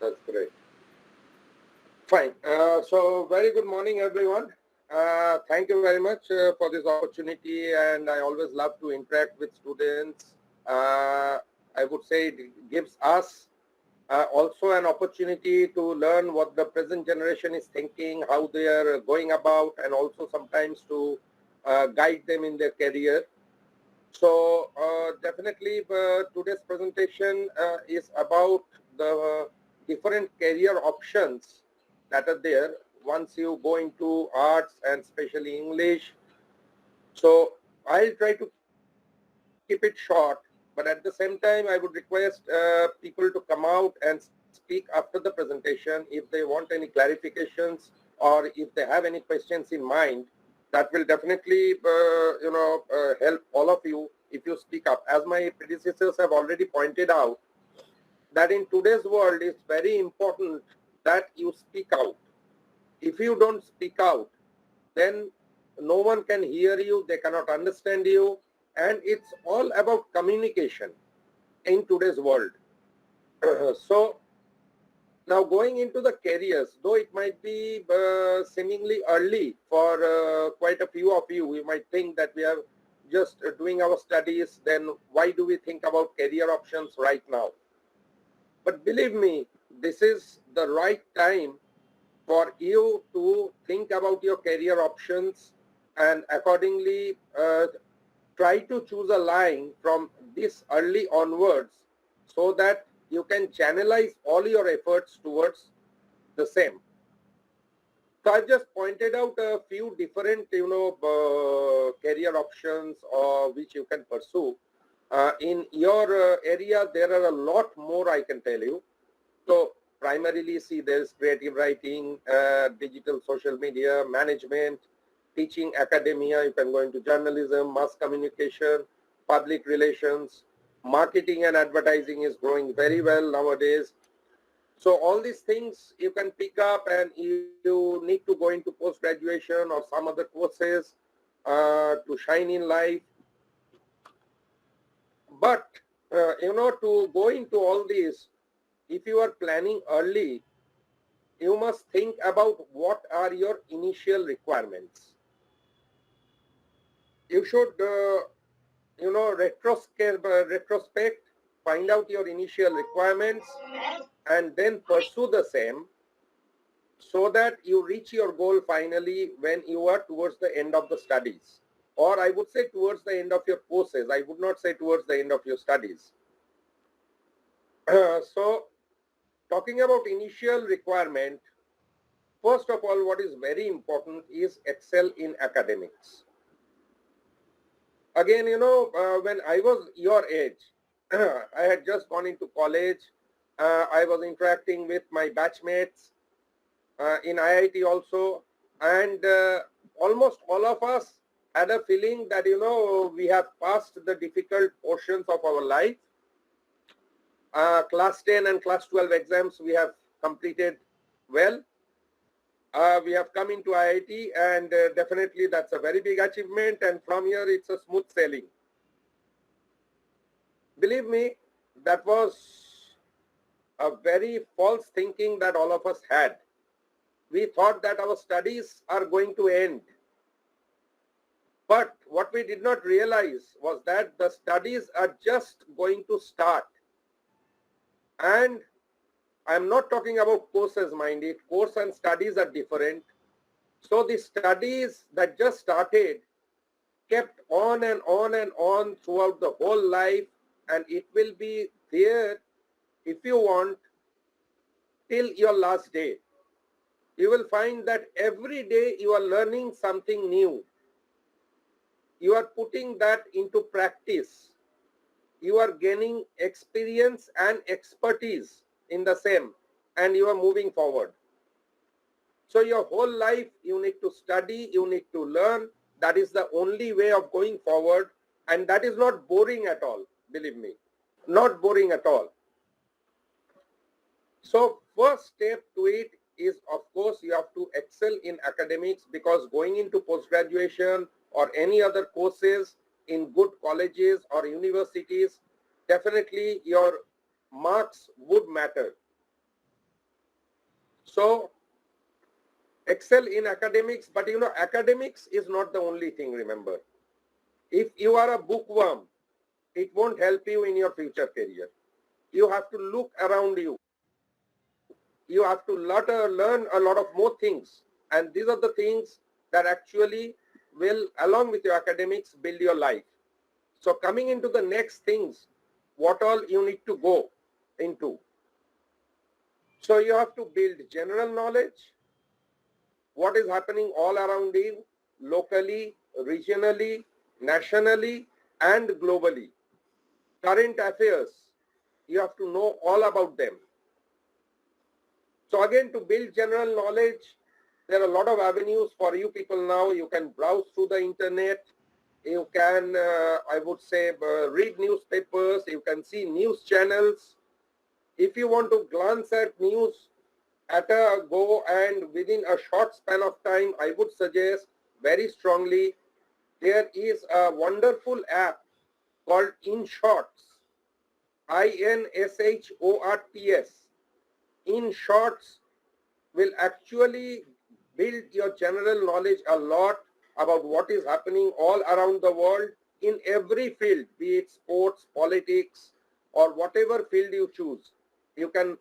that's great. Fine. So very good morning, everyone. Thank you very much for this opportunity, and I always love to interact with students. I would say it gives us also an opportunity to learn what the present generation is thinking, how they are going about, and also sometimes to guide them in their career. So definitely today's presentation is about the different career options that are there once you go into arts and especially English. So I'll try to keep it short, but at the same time, I would request people to come out and speak after the presentation if they want any clarifications or if they have any questions in mind. That will definitely, help all of you if you speak up. As my predecessors have already pointed out, that in today's world, it's very important that you speak out. If you don't speak out, then no one can hear you, they cannot understand you, and it's all about communication in today's world. So now going into the careers, though it might be seemingly early for quite a few of you, you might think that we are just doing our studies, then why do we think about career options right now? But believe me, this is the right time for you to think about your career options and accordingly try to choose a line from this early onwards so that you can channelize all your efforts towards the same. So I've just pointed out a few different, career options which you can pursue. In your area, there are a lot more I can tell you. So primarily, see, there's creative writing, digital social media, management, teaching, academia. You can go into journalism, mass communication, public relations, marketing and advertising is growing very well nowadays. So all these things you can pick up, and you need to go into post-graduation or some other courses to shine in life. But, to go into all these, if you are planning early, you must think about what are your initial requirements. You should, retrospect, find out your initial requirements, and then pursue the same so that you reach your goal finally when you are towards the end of the studies. Or I would say towards the end of your courses. I would not say towards the end of your studies. So, talking about initial requirement, first of all, what is very important is excel in academics. Again, when I was your age, I had just gone into college. I was interacting with my batchmates in IIT also. And almost all of us had a feeling that, we have passed the difficult portions of our life. Class 10 and class 12 exams we have completed well. We have come into IIT, and definitely that's a very big achievement, and from here it's a smooth sailing. Believe me, that was a very false thinking that all of us had. We thought that our studies are going to end. But what we did not realize was that the studies are just going to start. And I'm not talking about courses, mind it. Course and studies are different. So the studies that just started kept on and on and on throughout the whole life, and it will be there, if you want, till your last day. You will find that every day you are learning something new. You are putting that into practice. You are gaining experience and expertise in the same, and you are moving forward. So your whole life you need to study, you need to learn. That is the only way of going forward, and that is not boring at all, believe me. Not boring at all. So first step to it is, of course, you have to excel in academics, because going into post-graduation or any other courses in good colleges or universities, definitely your marks would matter. So excel in academics, but academics is not the only thing, remember. If you are a bookworm, it won't help you in your future career. You have to look around you. You have to learn a lot of more things. And these are the things that actually will, along with your academics, build your life. So coming into the next things, what all you need to go into. So you have to build general knowledge, what is happening all around you, locally, regionally, nationally, and globally. Current affairs, you have to know all about them. So again, to build general knowledge, there are a lot of avenues for you people now. You can browse through the internet. You can, I would say, read newspapers. You can see news channels. If you want to glance at news at a go and within a short span of time, I would suggest very strongly, there is a wonderful app called InShorts, INSHORTS. InShorts will actually build your general knowledge a lot about what is happening all around the world in every field, be it sports, politics, or whatever field you choose. You can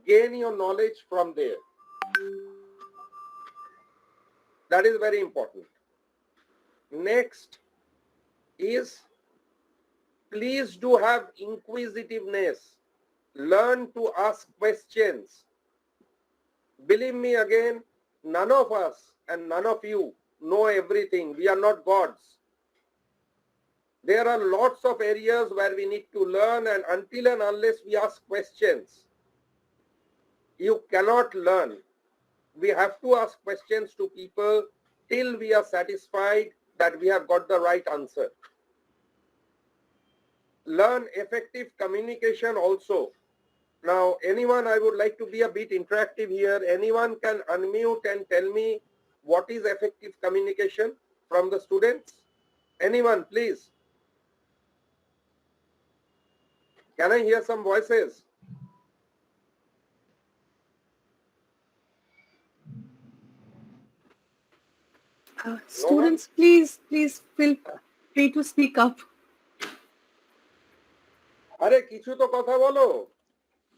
gain your knowledge from there. That is very important. Next is, please do have inquisitiveness. Learn to ask questions. Believe me again, none of us and none of you know everything. We are not gods. There are lots of areas where we need to learn, and until and unless we ask questions, you cannot learn. We have to ask questions to people till we are satisfied that we have got the right answer. Learn effective communication also. Now, anyone, I would like to be a bit interactive here. Anyone can unmute and tell me what is effective communication from the students? Anyone, please. Can I hear some voices? No one? Students, please feel free to speak up. আরে কিছু তো কথা বলো,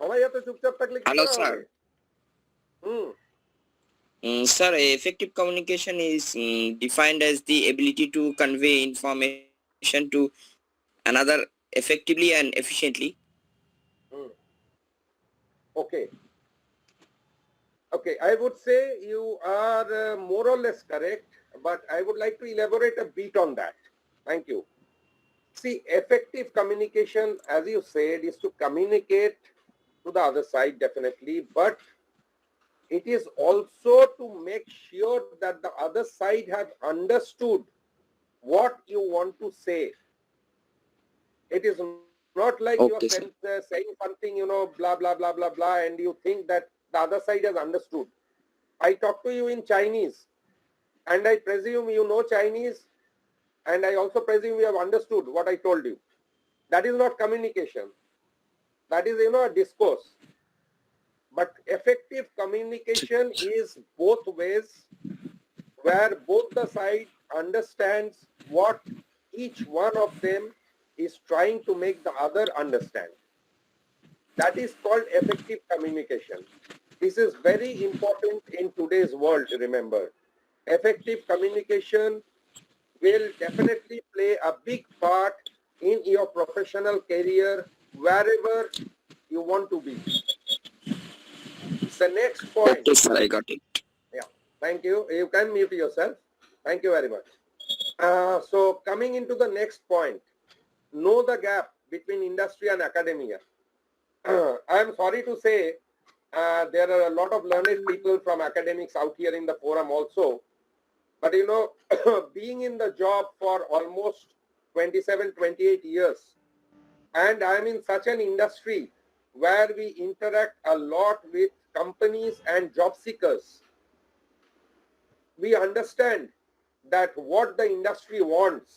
সবাই এত চুপচাপ থাকলে কি Hello, করে sir. হবে? হুম, Sir, effective communication is defined as the ability to convey information to another effectively and efficiently. Hmm, okay. Okay, I would say you are more or less correct, but I would like to elaborate a bit on that. Thank you. See, effective communication, as you said, is to communicate to the other side, definitely, but it is also to make sure that the other side have understood what you want to say. It is not like you are Okay, sir. saying something, blah, blah, blah, blah, blah, and you think that the other side has understood. I talk to you in Chinese, and I presume you know Chinese, and I also presume you have understood what I told you. That is not communication. That is, a discourse. But effective communication is both ways, where both the side understands what each one of them is trying to make the other understand. That is called effective communication. This is very important in today's world, remember. Effective communication will definitely play a big part in your professional career wherever you want to be. The next point. Okay, sir, I got it. Yeah, thank you. You can mute yourself. Thank you very much. So coming into the next point, know the gap between industry and academia. I am sorry to say there are a lot of learned people from academics out here in the forum also. But being in the job for almost 27, 28 years, and I am in such an industry where we interact a lot with companies and job seekers, we understand that what the industry wants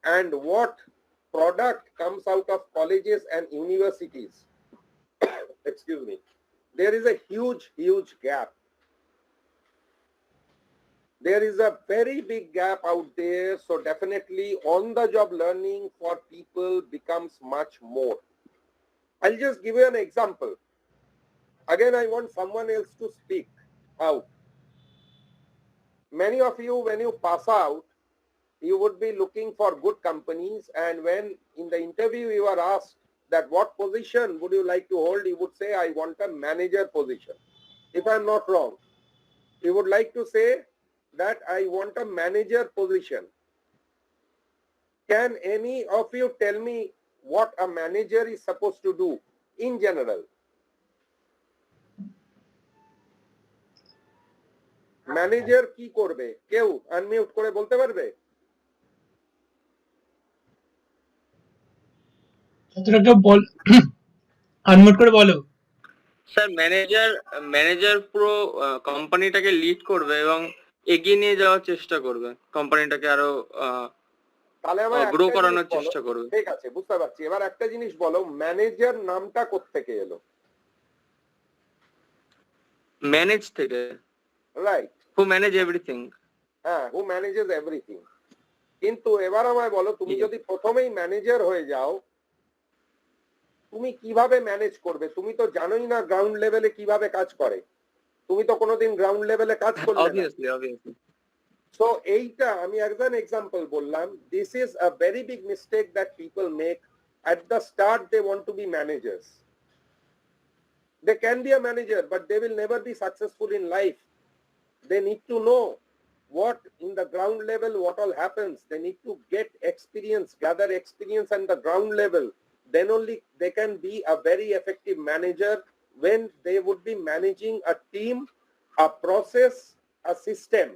and what product comes out of colleges and universities, excuse me, there is a huge gap. There is a very big gap out there, so definitely on-the-job learning for people becomes much more. I'll just give you an example. Again, I want someone else to speak out. Many of you, when you pass out, you would be looking for good companies, and when in the interview you are asked that what position would you like to hold, you would say, I want a manager position. If I'm not wrong, you would like to say that I want a manager position. Can any of you tell me what a manager is supposed to do in general? Manager কি করবে? কেউ unmute করে বলতে পারবে? Unmute করে বলো। Sir manager পুরো কোম্পানিটাকে lead করবে এবং এগিয়ে নিয়ে যাওয়ার চেষ্টা করবে, কোম্পানিটাকে আরো তাহলে আমার গ্রো করানোর চেষ্টা করবে। ঠিক আছে, বুঝতে পারছি। এবার একটা জিনিস বলো, ম্যানেজার নামটা কোত্থেকে এলো? ম্যানেজ থেকে, রাইট, হু ম্যানেজ এভরিথিং। হ্যাঁ, হু ম্যানেজেস এভরিথিং। কিন্তু এবার আমায় বলো, তুমি যদি প্রথমেই ম্যানেজার হয়ে যাও, তুমি কিভাবে ম্যানেজ করবে? তুমি তো জানোই না গ্রাউন্ড লেভেলে কিভাবে কাজ করে। তুমি তো কোনোদিন গ্রাউন্ড লেভেলে কাজ করলে না। অবভিয়াসলি। সো এইটা আমি একজন এক্সাম্পল বললাম। This is a very big mistake that people make. At the start they want to be managers. They can be a manager, but they will never be successful in life. They need to know what in the ground level, what all happens. They need to get experience, gather experience on the ground level. Then only they can be a very effective manager when they would be managing a team, a process, a system.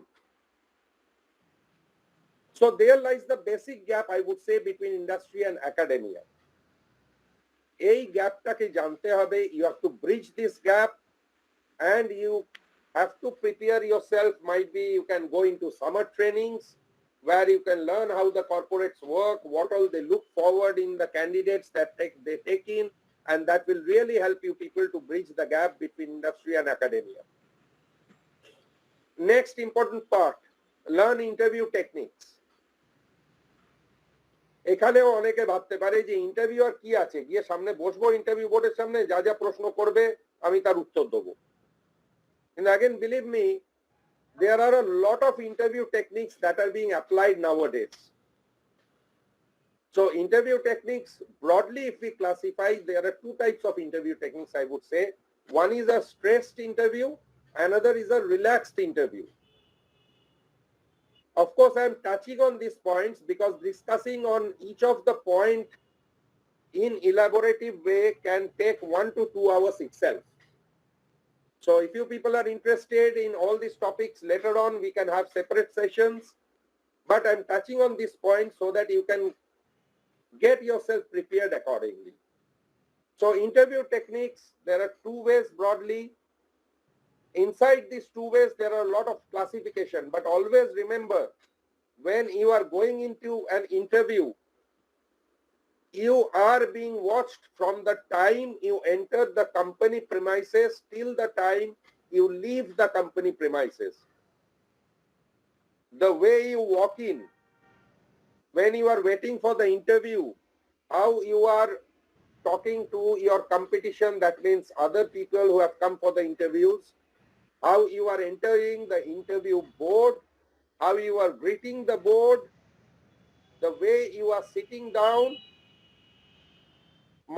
So there lies the basic gap, I would say, between industry and academia. এই গ্যাপটাকে জানতে হবে। You have to bridge this gap and you have to prepare yourself. Might be you can go into summer trainings where you can learn how the corporates work, what all they look forward in the candidates that they take in, and that will really help you people to bridge the gap between industry and academia. Next important part, learn interview techniques. এখানেও অনেকে ভাবতে পারে যে interviewer কি আছে, গিয়ে সামনে বসবো ইন্টারভিউ বোর্ডের সামনে, যা যা প্রশ্ন করবে আমি তার উত্তর দেবো। And again, believe me, there are a lot of interview techniques that are being applied nowadays. So interview techniques, broadly if we classify, there are two types of interview techniques, I would say. One is a stressed interview, another is a relaxed interview. Of course, I am touching on these points because discussing on each of the point in elaborative way can take 1 to 2 hours itself. So if you people are interested in all these topics, later on we can have separate sessions, but I'm touching on this point so that you can get yourself prepared accordingly. So interview techniques, there are two ways broadly. Inside these two ways, there are a lot of classification, but always remember, when you are going into an interview, you are being watched from the time you enter the company premises till the time you leave the company premises. The way you walk in, when you are waiting for the interview, how you are talking to your competition, that means other people who have come for the interviews, how you are entering the interview board, how you are greeting the board, the way you are sitting down.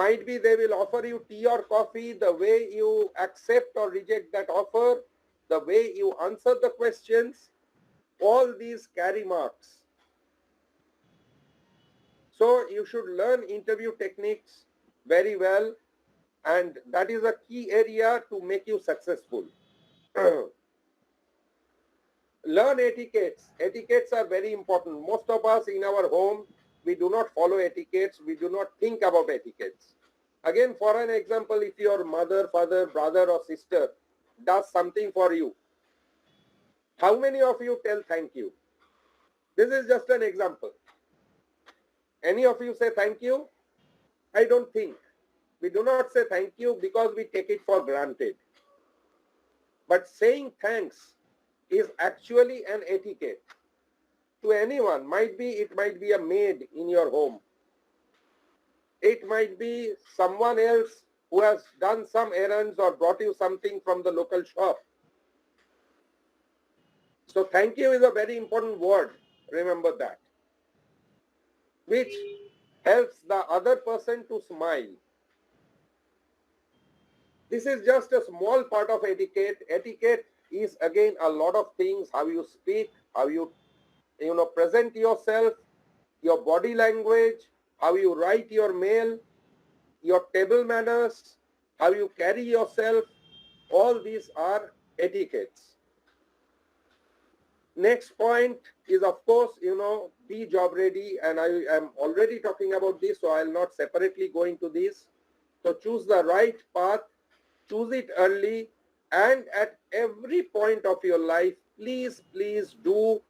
Might be they will offer you tea or coffee, the way you accept or reject that offer, the way you answer the questions, all these carry marks. So you should learn interview techniques very well, and that is a key area to make you successful. Learn etiquettes. Etiquettes are very important. Most of us in our home, we do not follow etiquettes. We do not think about etiquettes. Again, for an example, if your mother, father, brother or sister does something for you, how many of you tell thank you? This is just an example. Any of you say thank you? I don't think. We do not say thank you because we take it for granted. But saying thanks is actually an etiquette to anyone. It might be a maid in your home. It might be someone else who has done some errands or brought you something from the local shop. So thank you is a very important word. Remember that. Which helps the other person to smile. This is just a small part of etiquette. Etiquette is again a lot of things: how you speak, how you present yourself, your body language, how you write your mail, your table manners, how you carry yourself. All these are etiquettes. Next point is, of course, be job ready, and I am already talking about this, so I'll not separately go into this. So choose the right path, choose it early, and at every point of your life, please do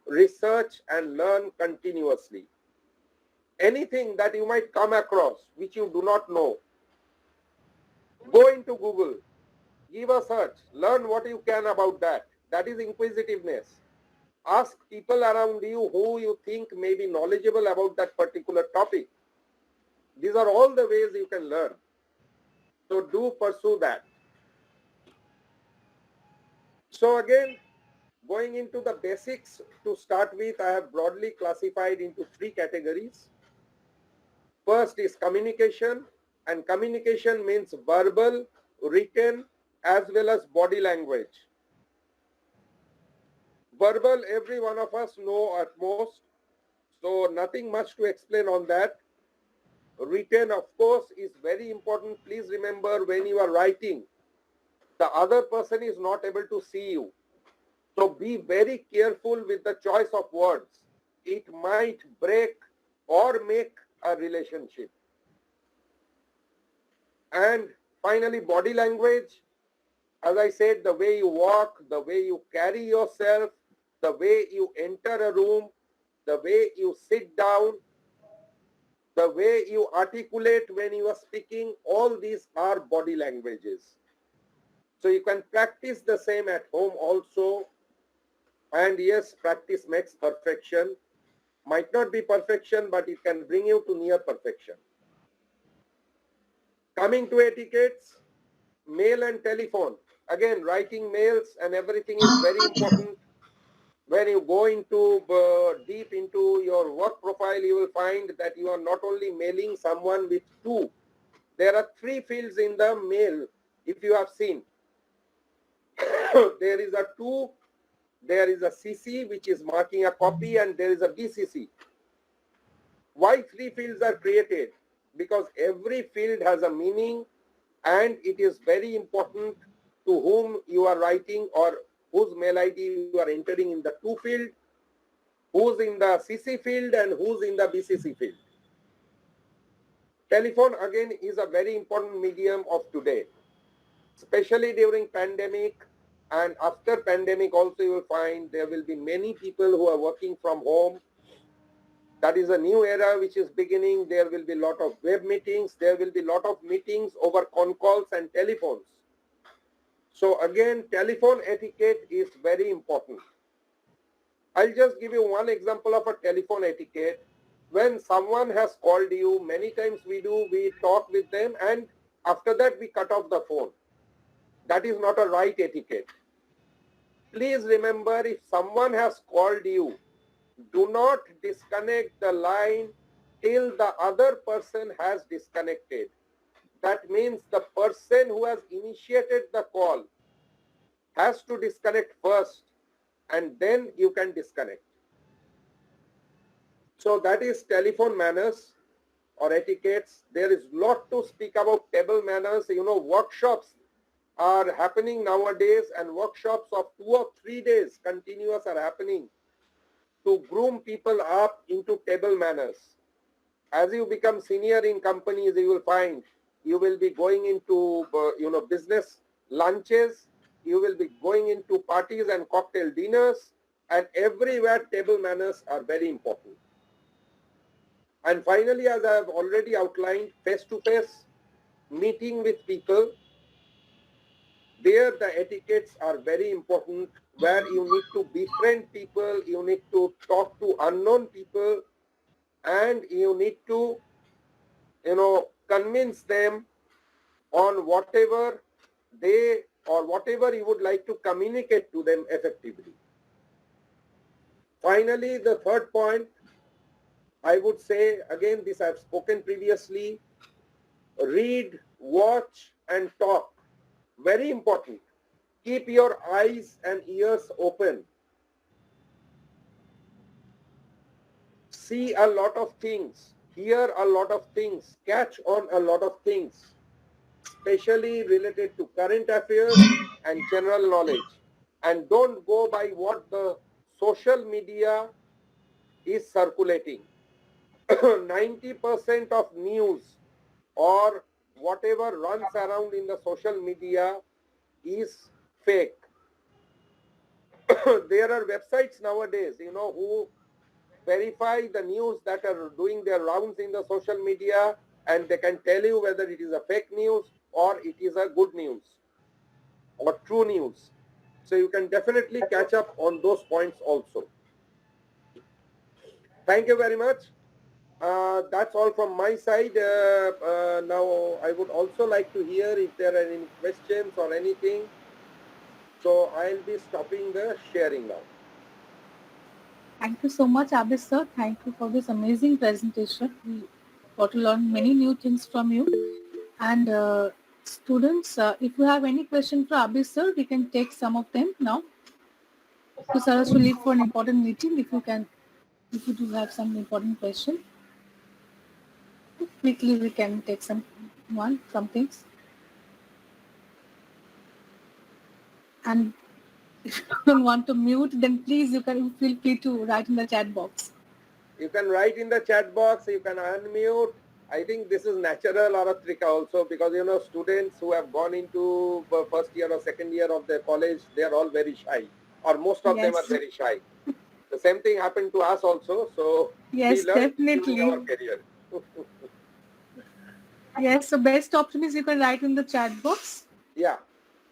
research and learn continuously. Anything that you might come across which you do not know, go into Google, give a search, learn what you can about that. That is inquisitiveness. Ask people around you who you think may be knowledgeable about that particular topic. These are all the ways you can learn. So do pursue that. So again, going into the basics to start with, I have broadly classified into three categories. First is communication, and communication means verbal, written, as well as body language. Verbal, every one of us know at most, so nothing much to explain on that. Written, of course, is very important. Please remember, when you are writing, the other person is not able to see you. So be very careful with the choice of words. It might break or make a relationship. And finally, body language. As I said, the way you walk, the way you carry yourself, the way you enter a room, the way you sit down, the way you articulate when you are speaking, all these are body languages. So you can practice the same at home also. And yes, practice makes perfection. Might not be perfection, but it can bring you to near perfection. Coming to etiquettes, mail and telephone. Again, writing mails and everything is very important. When you go into deep into your work profile, you will find that you are not only mailing someone with two. There are three fields in the mail, if you have seen. There is a to, there is a CC, which is marking a copy, and there is a BCC. Why three fields are created? Because every field has a meaning, and it is very important to whom you are writing or whose mail ID you are entering in the to field, who's in the CC field, and who's in the BCC field. Telephone, again, is a very important medium of today, especially during pandemic. And after pandemic also, you will find there will be many people who are working from home. That is a new era which is beginning. There will be a lot of web meetings. There will be a lot of meetings over con calls and telephones. So again, telephone etiquette is very important. I'll just give you one example of a telephone etiquette. When someone has called you, many times we talk with them, and after that we cut off the phone. That is not a right etiquette. Please remember, if someone has called you, do not disconnect the line till the other person has disconnected. That means the person who has initiated the call has to disconnect first, and then you can disconnect. So that is telephone manners or etiquettes. There is a lot to speak about table manners. Workshops are happening nowadays, and workshops of 2 or 3 days continuous are happening to groom people up into table manners. As you become senior in companies, you will find you will be going into business lunches, you will be going into parties and cocktail dinners, and everywhere table manners are very important. And finally, as I have already outlined, face-to-face meeting with people, there the etiquettes are very important, where you need to befriend people, you need to talk to unknown people, and you need to convince them on whatever they or whatever you would like to communicate to them effectively. Finally, the third point, I would say, again, this I've spoken previously, read, watch, and talk. Very important. Keep your eyes and ears open. See a lot of things, hear a lot of things, catch on a lot of things, especially related to current affairs and general knowledge. And don't go by what the social media is circulating. 90% of news or whatever runs around in the social media is fake. There are websites nowadays, who verify the news that are doing their rounds in the social media, and they can tell you whether it is a fake news or it is a good news or true news. So you can definitely catch up on those points also. Thank you very much. That's all from my side. Now, I would also like to hear if there are any questions or anything. So I'll be stopping the sharing now. Thank you so much, Abhi sir. Thank you for this amazing presentation. We got to learn many new things from you. And students, if you have any question for Abhi sir, we can take some of them now. So sir has to leave for an important meeting. If you do have some important question, quickly we can take some things. And if you don't want to mute, then please you can feel free to write in the chat box. You can write in the chat box, you can unmute. I think this is natural or a trick also, because students who have gone into first year or second year of their college, they are all very shy, or most of them are very shy. The same thing happened to us also, so yes, we learned definitely during our career. Yes, so best option is you can write in the chat box. Yeah,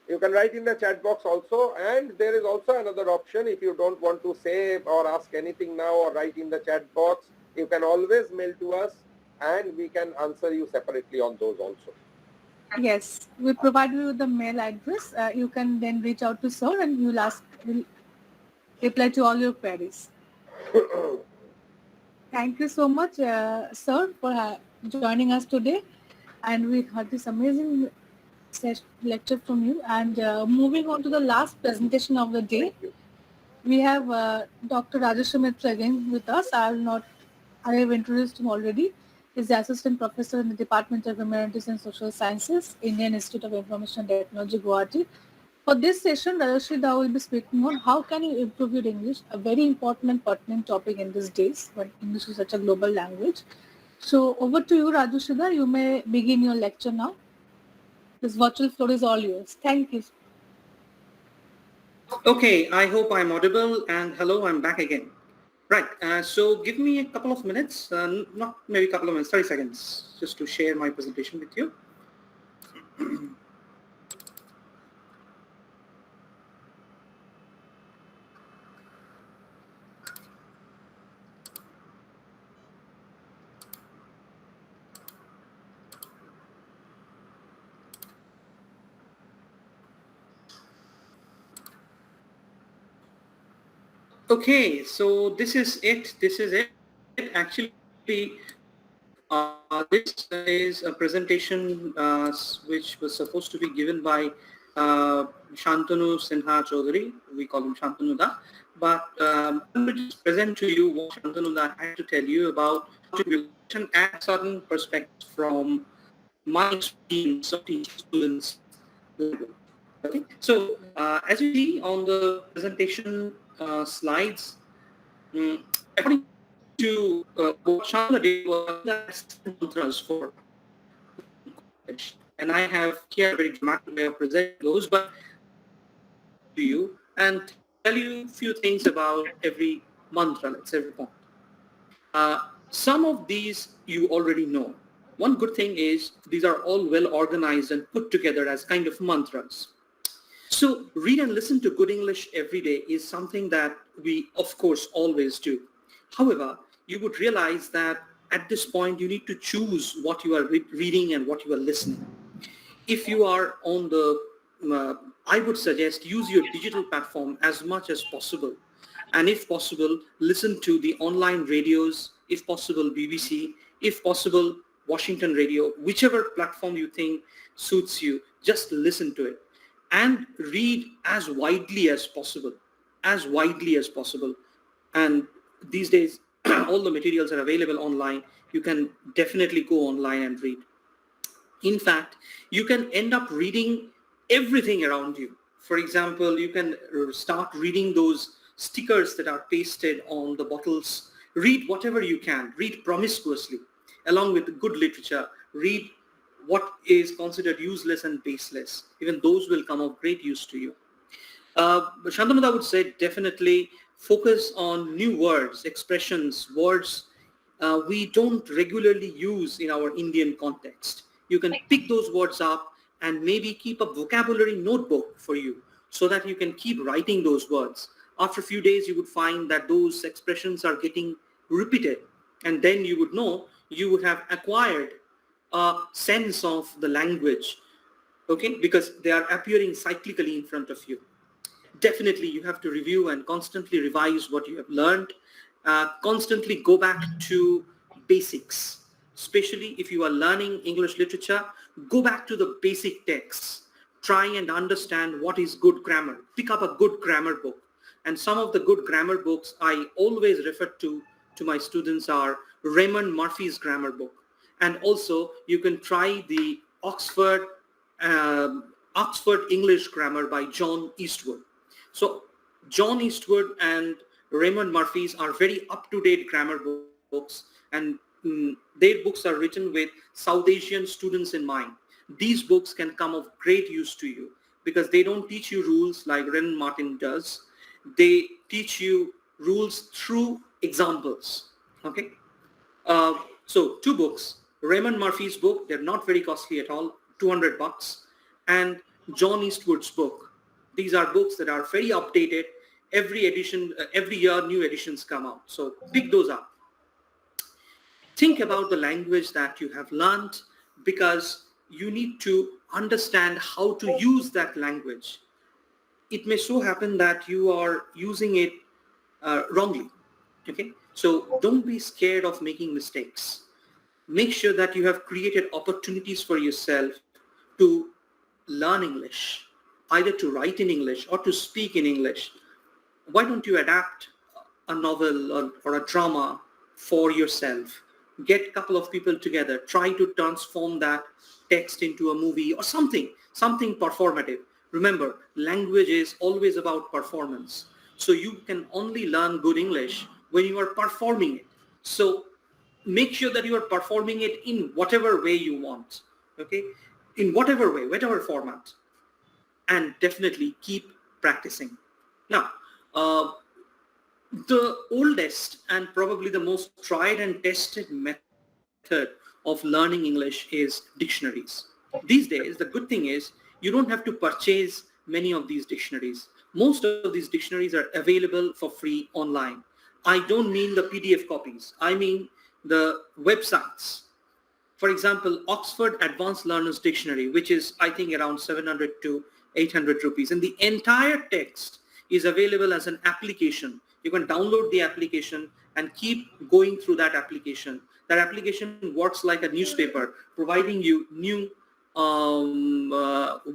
you can write in the chat box also, and there is also another option. If you don't want to say or ask anything now or write in the chat box, you can always mail to us and we can answer you separately on those also. Yes, we provide you with the mail address. You can then reach out to sir and we'll reply to all your queries. Thank you so much, sir, for joining us today. And we had this amazing lecture from you. And moving on to the last presentation of the day, we have Dr. Rajesh Mitra again with us. I have introduced him already. He's the assistant professor in the Department of Humanities and Social Sciences, Indian Institute of Information and Technology, Guwahati. For this session, Rajashri will be speaking on how can you improve your English, a very important and pertinent topic in these days when English is such a global language. So over to you, Rajashri. You may begin your lecture now. This virtual floor is all yours. Thank you. Okay, I hope I'm audible, and hello, I'm back again. Right, so give me a couple of minutes, not maybe a couple of minutes, 30 seconds, just to share my presentation with you. Okay, so this is it. Actually, this is a presentation which was supposed to be given by Shantanu Sinha Chaudhary. We call him Shantanu Da. But I'm going to just present to you what Shantanu Da had to tell you about and add certain perspectives from my experience of teaching students. Okay, so as you see on the presentation slides, according to what Chandra did was mantras for college. And I have here a very dramatic way of presenting those, but to you and tell you a few things about every mantra, let's say every point. Some of these you already know. One good thing is these are all well organized and put together as kind of mantras. So read and listen to good English every day is something that we, of course, always do. However, you would realize that at this point, you need to choose what you are reading and what you are listening. If you are on the, I would suggest use your digital platform as much as possible. And if possible, listen to the online radios if possible BBC, if possible Washington Radio, whichever platform you think suits you, just listen to it and read as widely as possible, as widely as possible. And these days, all the materials are available online. You can definitely go online and read. In fact, you can end up reading everything around you. For example, you can start reading those stickers that are pasted on the bottles. Read whatever you can. Read promiscuously, along with good literature. Read what is considered useless and baseless. Even those will come of great use to you. But Shantamada would say definitely focus on new words, expressions, words we don't regularly use in our Indian context. You can pick those words up and maybe keep a vocabulary notebook for you so that you can keep writing those words. After a few days, you would find that those expressions are getting repeated. And then you would know you would have acquired a sense of the language, okay, because they are appearing cyclically in front of you. Definitely you have to review and constantly revise what you have learned. Constantly go back to basics, especially if you are learning English literature. Go back to the basic texts. Try and understand what is good grammar. Pick up a good grammar book. And some of the good grammar books I always refer to my students are Raymond Murphy's grammar book. And also you can try the Oxford English Grammar by John Eastwood. So John Eastwood and Raymond Murphy's are very up-to-date grammar books, and their books are written with South Asian students in mind. These books can come of great use to you because they don't teach you rules like Ren Martin does. They teach you rules through examples. Okay. So 2 books, Raymond Murphy's book, they're not very costly at all, $200, and John Eastwood's book. These are books that are very updated. Every edition, every year, new editions come out. So pick those up. Think about the language that you have learned because you need to understand how to use that language. It may so happen that you are using it wrongly. Okay, so don't be scared of making mistakes. Make sure that you have created opportunities for yourself to learn English, either to write in English or to speak in English. Why don't you adapt a novel or a drama for yourself? Get a couple of people together, try to transform that text into a movie or something performative. Remember, language is always about performance. So you can only learn good English when you are performing it. So make sure that you are performing it in whatever way you want, okay? In whatever way, whatever format. And definitely keep practicing. Now, the oldest and probably the most tried and tested method of learning English is dictionaries. These days, the good thing is you don't have to purchase many of these dictionaries. Most of these dictionaries are available for free online. I don't mean the PDF copies. I mean the websites. For example, Oxford Advanced Learners Dictionary, which is, I think, around 700 to 800 rupees. And the entire text is available as an application. You can download the application and keep going through that application. That application works like a newspaper, providing you new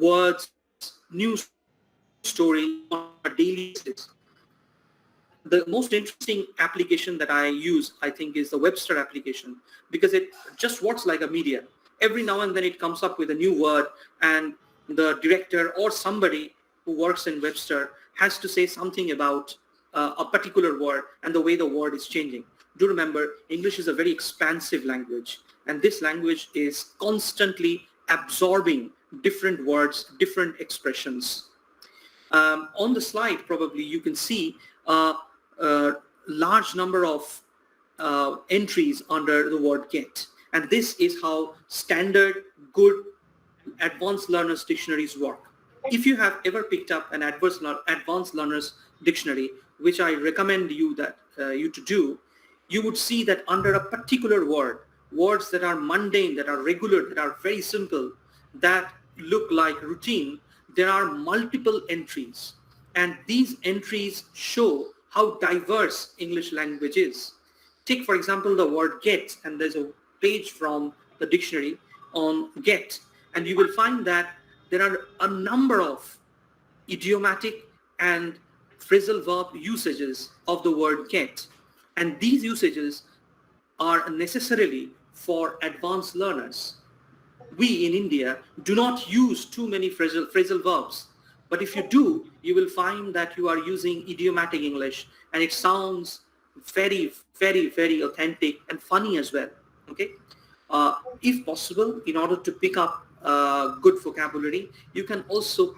words, new stories on a daily basis. The most interesting application that I use, I think, is the Webster application because it just works like a media. Every now and then it comes up with a new word and the director or somebody who works in Webster has to say something about a particular word and the way the word is changing. Do remember, English is a very expansive language, and this language is constantly absorbing different words, different expressions. On the slide, probably you can see a large number of entries under the word get. And this is how standard good advanced learners dictionaries work. If you have ever picked up an advanced learners dictionary, which I recommend you to do, you would see that under a particular word, words that are mundane, that are regular, that are very simple, that look like routine, there are multiple entries. And these entries show how diverse English language is. Take, for example, the word get, and there's a page from the dictionary on get, and you will find that there are a number of idiomatic and phrasal verb usages of the word get. And these usages are necessarily for advanced learners. We in India do not use too many phrasal verbs. But if you do, you will find that you are using idiomatic English, and it sounds very, very, very authentic and funny as well. Okay. If possible, in order to pick up good vocabulary, you can also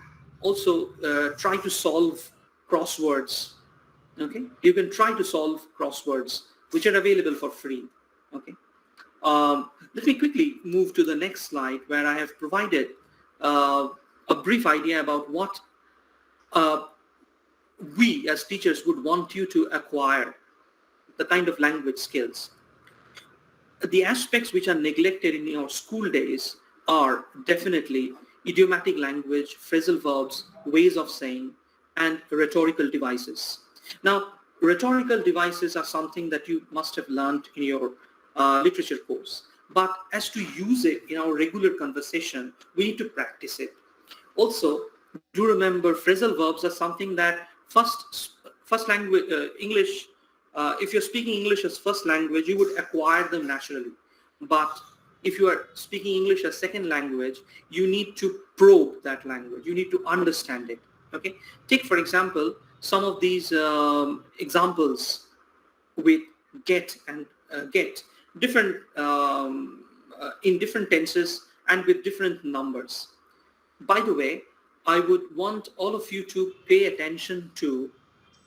try to solve crosswords. Okay, you can try to solve crosswords, which are available for free. Okay. Let me quickly move to the next slide, where I have provided a brief idea about what we as teachers would want you to acquire, the kind of language skills. The aspects which are neglected in your school days are definitely idiomatic language, phrasal verbs, ways of saying, and rhetorical devices. Now, rhetorical devices are something that you must have learned in your literature course. But as to use it in our regular conversation, we need to practice it. Also, do remember phrasal verbs are something that first language, English, if you're speaking English as first language, you would acquire them naturally. But if you are speaking English as second language, you need to probe that language. You need to understand it. Okay. Take, for example, some of these examples with get and get, different in different tenses and with different numbers. By the way, I would want all of you to pay attention to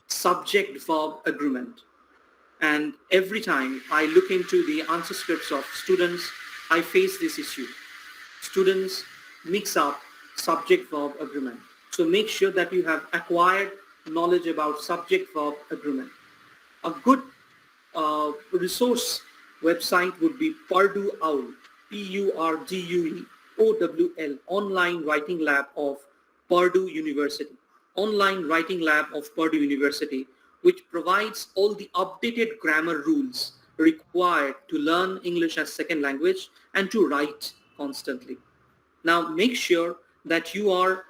subject-verb agreement. And every time I look into the answer scripts of students, I face this issue. Students mix up subject-verb agreement. So make sure that you have acquired knowledge about subject-verb agreement. A good resource website would be Purdue OWL, PURDUEOWL, Online Writing Lab of Purdue University. Online Writing Lab of Purdue University, which provides all the updated grammar rules required to learn English as second language and to write constantly. Now make sure that you are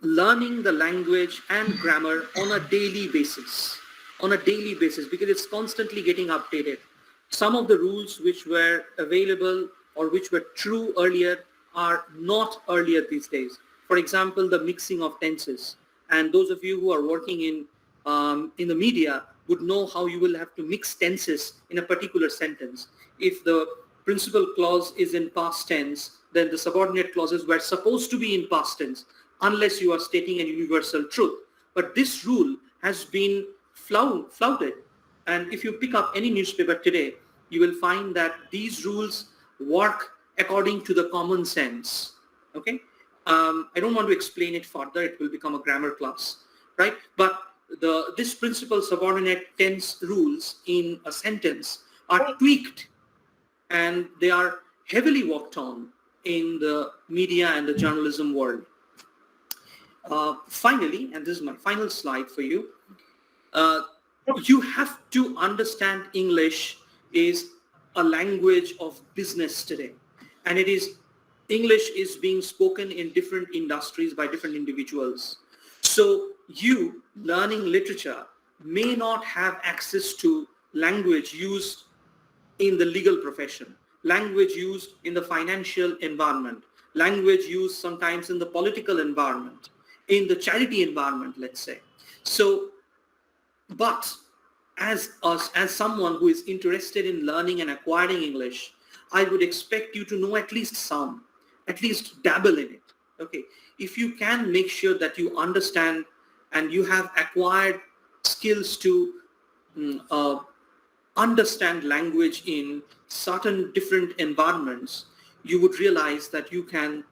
learning the language and grammar on a daily basis, because it's constantly getting updated. Some of the rules which were available or which were true earlier are not earlier these days. For example, the mixing of tenses. And those of you who are working in the media would know how you will have to mix tenses in a particular sentence. If the principal clause is in past tense, then the subordinate clauses were supposed to be in past tense, unless you are stating a universal truth. But this rule has been flouted. And if you pick up any newspaper today, you will find that these rules work according to the common sense. Okay? I don't want to explain it further. It will become a grammar class, right? But this principal subordinate tense rules in a sentence are tweaked, and they are heavily worked on in the media and the journalism world. Finally, and this is my final slide for you, you have to understand English is a language of business today. And English is being spoken in different industries by different individuals. So you learning literature may not have access to language used in the legal profession, language used in the financial environment, language used sometimes in the political environment, in the charity environment, let's say. So, but as someone who is interested in learning and acquiring English, I would expect you to know at least dabble in it. Okay. If you can make sure that you understand and you have acquired skills to understand language in certain different environments, you would realize that you can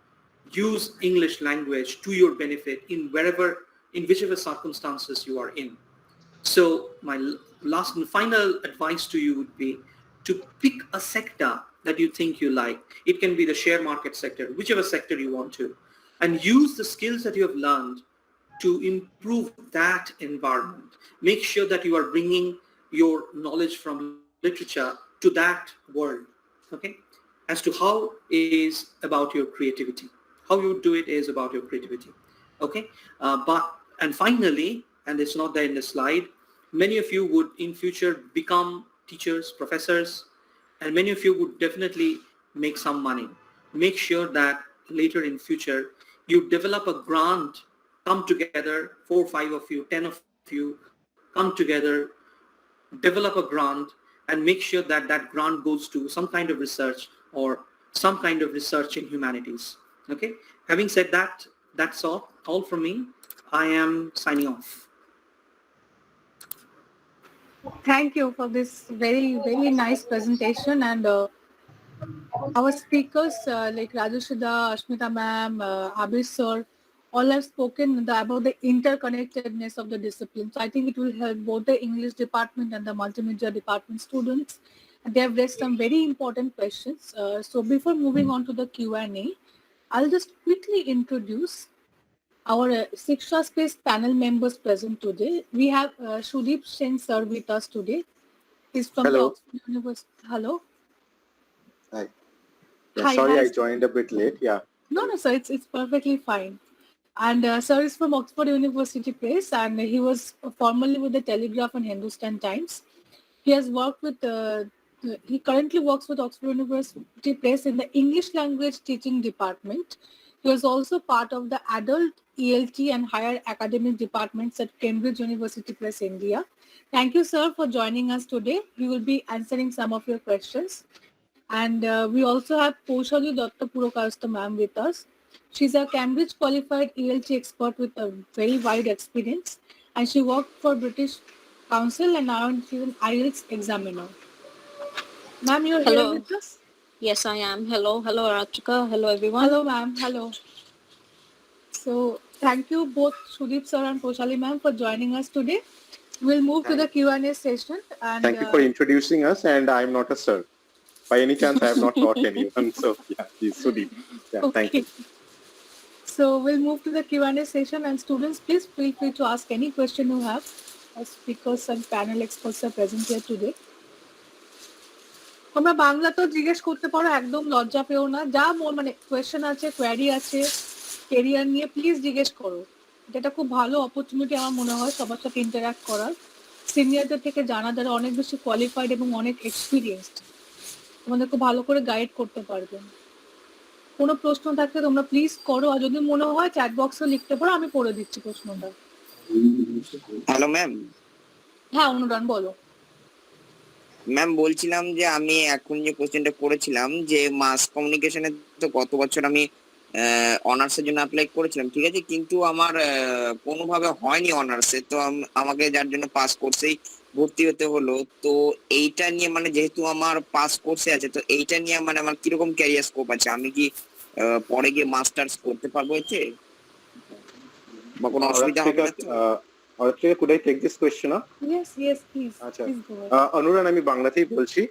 use English language to your benefit in whichever circumstances you are in. So my last and final advice to you would be to pick a sector that you think you like. It can be the share market sector, whichever sector you want to, and use the skills that you have learned to improve that environment. Make sure that you are bringing your knowledge from literature to that world, okay? As to how is about your creativity. How you do it is about your creativity, okay? And finally, and it's not there in the slide, many of you would in future become teachers, professors, and many of you would definitely make some money. Make sure that later in future, you develop a grant, come together, 4 or 5 of you, 10 of you, come together, develop a grant, and make sure that that grant goes to some kind of research or some kind of research in humanities. Okay. Having said that, that's all from me. I am signing off. Thank you for this very, very nice presentation. And our speakers like Rajushida, Ashmita ma'am, Abir sir, all have spoken about the interconnectedness of the discipline. So I think it will help both the English department and the multimedia department students. And they have raised some very important questions. So before moving on to the Q&A, I'll just quickly introduce our Siksha Space panel members present today. We have Shudeep Sen sir with us today. He's from the Hello. Oxford University. Hello. Hi. Yeah, Hi, sorry, hi. I joined a bit late. Yeah. No, sir, it's perfectly fine. And sir is from Oxford University Press, and he was formerly with the Telegraph and Hindustan Times. He has worked with, he currently works with Oxford University Press in the English language teaching department. He was also part of the adult ELT and higher academic departments at Cambridge University Press, India. Thank you, sir, for joining us today. We will be answering some of your questions. And we also have Poshali Dr. Purokayastha ma'am with us. She's a Cambridge qualified ELT expert with a very wide experience, and she worked for British Council and now she's an IELTS examiner. Ma'am, you're here Hello. with us? Yes, I am. Hello, Arachika. Hello, everyone. Hello, ma'am. Hello. So thank you both Sudeep sir and Poshali ma'am for joining us today. We'll move to the Q&A session. And Thank you for introducing us. And I'm not a sir. By any chance, I have not taught anyone. So yeah, please, Sudeep. Yeah, okay. Thank you. So we'll move to the Q&A session, and students, please feel free to ask any question you have. Our speakers and panel experts are present here today. তোমরা বাংলাতেও জিজ্ঞেস করতে পারো, একদম লজ্জা পেও না। যা মানে কোয়েশ্চেন আছে, কোয়ারি আছে, কেরিয়ার নিয়ে প্লিজ জিজ্ঞেস করো। এটা খুব ভালো অপরচুনিটি আমার মনে হয় সবার সাথে ইন্টারঅ্যাক্ট করার, সিনিয়রদের থেকে জানা, যারা অনেক বেশি কোয়ালিফাইড এবং অনেক এক্সপিরিয়েন্সড, তোমাদের খুব ভালো করে গাইড করতে পারবেন। কোনো প্রশ্ন থাকলে তোমরা প্লিজ করো, আর যদি মনে হয় চ্যাট বক্সে লিখতে পারো, আমি পড়ে দিচ্ছি প্রশ্নটা। Hello ma'am. হ্যাঁ, অনুদান বলো। ম্যাম বলছিলাম যে আমি এখন যে কোশ্চেনটা করেছিলাম যে মাস কমিউনিকেশনে তো গত বছর আমি অনার্সের জন্য অ্যাপ্লাই করেছিলাম, ঠিক আছে, কিন্তু আমার কোনোভাবে হয়নি অনার্সে, তো আমাকে যার জন্য পাস কোর্সেই ভর্তি হতে হলো। তো এইটা নিয়ে মানে যেহেতু আমার পাস কোর্সে আছে, তো এইটা নিয়ে মানে আমার কিরকম ক্যারিয়ার স্কোপ আছে? আমি কি পরে গিয়ে মাস্টার্স করতে পারবো এতে, বা কোনো অসুবিধা হবে না তো? Aratrika, could I take this question up? Yes, please. আচ্ছা, Please go ahead. অনুরান, আমি বাংলাতেই বলছি।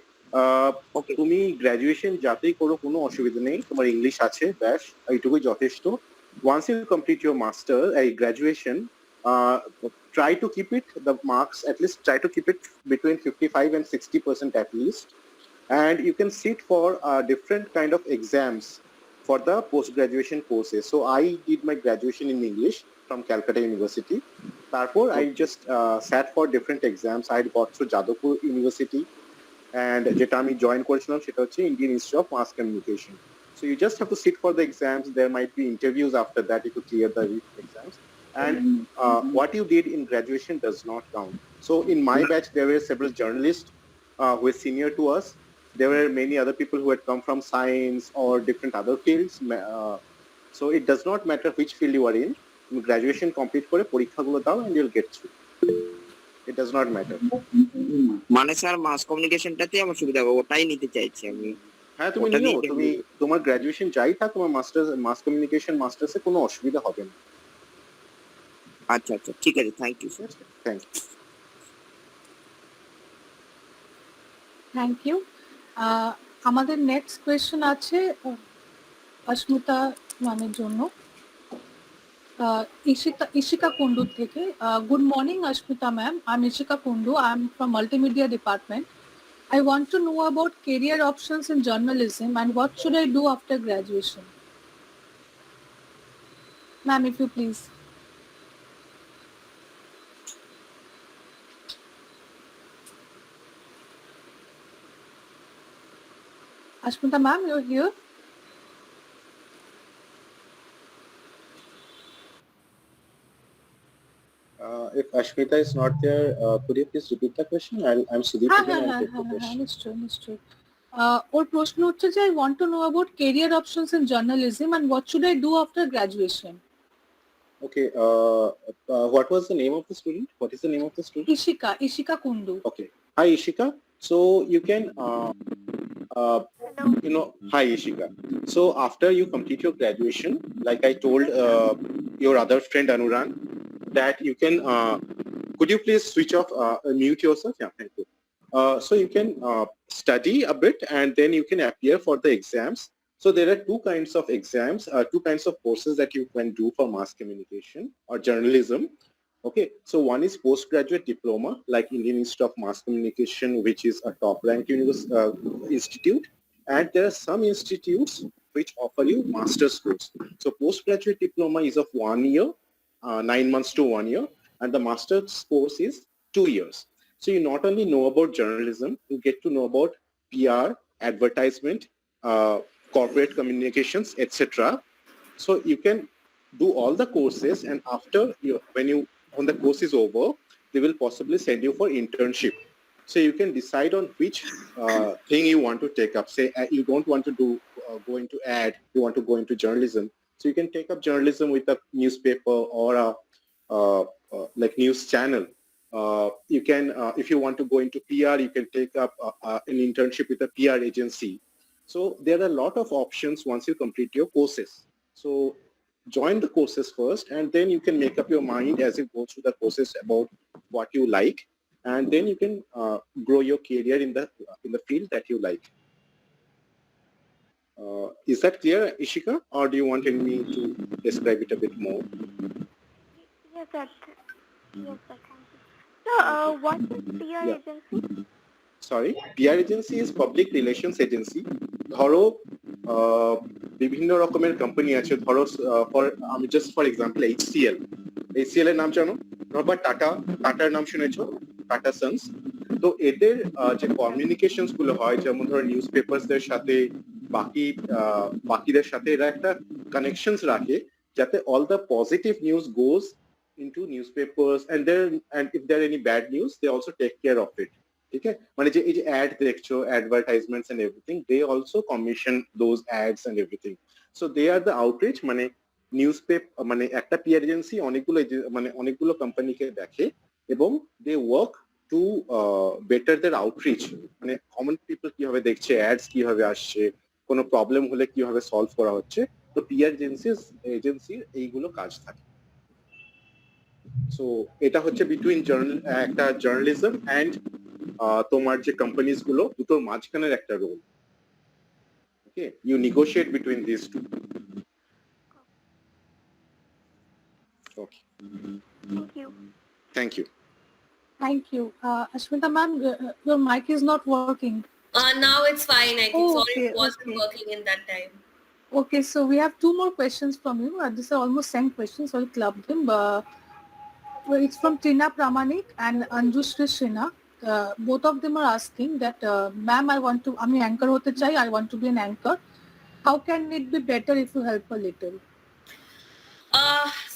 তুমি গ্র্যাজুয়েশন যাতেই করো কোনো অসুবিধা নেই, তোমার ইংলিশ আছে, ব্যাস এইটুকুই যথেষ্ট। Once you complete your master, graduation, try to keep it, the marks, at least try to keep it between 55 and 60% at least. And you can sit for different kind of exams for the post-graduation courses. So I did my graduation in English from Calcutta University. Therefore, I just sat for different exams. I got through Jadavpur University, and যেটা আমি join করেছিলাম সেটা হচ্ছে Indian Institute of Mass Communication. So you just have to sit for the exams. There might be interviews after that if you clear the exams. And what you did in graduation does not count. So in my batch, there were several journalists who were senior to us. There were many other people who had come from science or different other fields. So it does not matter which field you are in. Graduation complete করে পরীক্ষাগুলো দাও and you'll get through. It does not matter. মানে sir মাস কমিউনিকেশনটাতে আমার সুবিধা হবে, ওটাই নিতে চাইছি আমি। হ্যাঁ, তুমি নিও, তুমি তোমার গ্রাজুয়েশন যাই থাক, তোমার মাস্টার্স মাস কমিউনিকেশন মাস্টার্সে কোনো অসুবিধা হবে না। আচ্ছা, ঠিক আছে, thank you sir. Thank you. আমাদের নেক্সট কোয়েশ্চেন আছে অস্মিতা ম্যামের জন্য। Ishika Kundu থেকে. Good morning, Ashmita ma'am. I'm Ishika Kundu. I'm from Multimedia Department. I want to know about career options in journalism and what should I do after graduation. Ma'am, if you please. Ashmita ma'am, you're here? If Ashmita is not there, could you please repeat the question? I'm Sudeep again. I'll take the question. Understood. ওর প্রশ্ন হচ্ছে যে I want to know about career options in journalism and what should I do after graduation. Okay. What was the name of the student? What is the name of the student? Ishika Kundu. Okay. Hi, Ishika. So you can, hi, Ishika. So after you complete your graduation, like I told your other friend Anuran, that you can, could you please switch off, mute yourself? Yeah, thank you. So you can study a bit and then you can appear for the exams. So there are two kinds of exams, two kinds of courses that you can do for mass communication or journalism. Okay, so one is postgraduate diploma, like Indian Institute of Mass Communication, which is a top-ranked institute. And there are some institutes which offer you master's course. So postgraduate diploma is of 1 year, 9 months to 1 year, and the master's course is 2 years. So you not only know about journalism, you get to know about PR, advertisement, corporate communications, etc. So you can do all the courses, and after when the course is over, they will possibly send you for internship. So you can decide on which thing you want to take up. Say you don't want to go into ad, you want to go into journalism. So you can take up journalism with a newspaper or a like news channel. You can, if you want to go into PR, you can take up an internship with a PR agency. So there are a lot of options once you complete your courses. So join the courses first, and then you can make up your mind as you go through the courses about what you like, and then you can grow your career in the field that you like. Is that clear, Ishika, or do you want me to describe it a bit more? Yes, sir. Yes, sir. Thank you. So, what is PR agency? Sorry, PR agency is public relations agency. ধরো বিভিন্ন রকমের company আছে, ধরো আমি just for example HCL এর নাম জানো, বা টাটার নাম শুনেছো, টাটা সন্স। তো এদের যে কমিউনিকেশনস গুলো হয়, যেমন ধরো নিউজ পেপারসদের সাথে বাকিদের সাথে এরা একটা কানেকশনস রাখে, যাতে all the positive news goes into newspapers, and if there are any bad news, they also take care of it. ठीक है, মানে যে এই যে ad দেখছো, advertisements and everything, they also commission those ads and everything. So they are the outreach, মানে newspaper, মানে একটা PR agency অনেকগুলো কোম্পানিকে দেখে, এবং they work to better their outreach, মানে common people কিভাবে দেখছে, ads কিভাবে আসছে, কোনো প্রবলেম হলে কিভাবে সলভ করা হচ্ছে। তো PR এজেন্সির এইগুলো কাজ থাকে। সো এটা হচ্ছে বিটুইন একটা জার্নালিজম অ্যান্ড তোমার যে কোম্পানিজ গুলো, দুটোর মাঝখানের একটা role. Okay, you negotiate between this two. Okay, thank you. Thank you. Ashmita ma'am, your mic is not working. Now it's fine. I think sorry, it wasn't working in that time. Okay, so we have two more questions from you. These are almost same questions, so I'll club them. It's from Tina Pramanik and Anjushri Shina. Both of them are asking that, ma'am, I'm an anchor hote chai, I want to be an anchor. How can it be better if you help a little?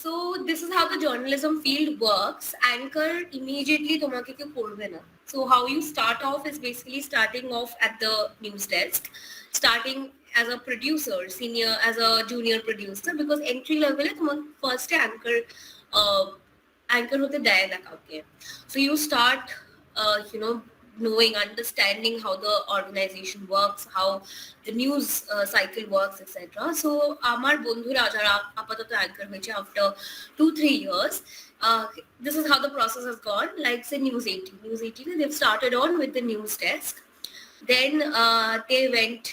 So this is how the journalism field works. Anchor immediately tomake ke korbe na. So how you start off is basically starting off at the news desk, starting as a producer, senior, as a junior producer, because entry level e tomar first anchor hote deya na kauke. So you start knowing, understanding how the organization works, how the news cycle works, etc. So amar bondhura jara apatot anchor hoyeche after 2-3 years, this is how the process has gone. Like say News 18, they've started on with the news desk, then they went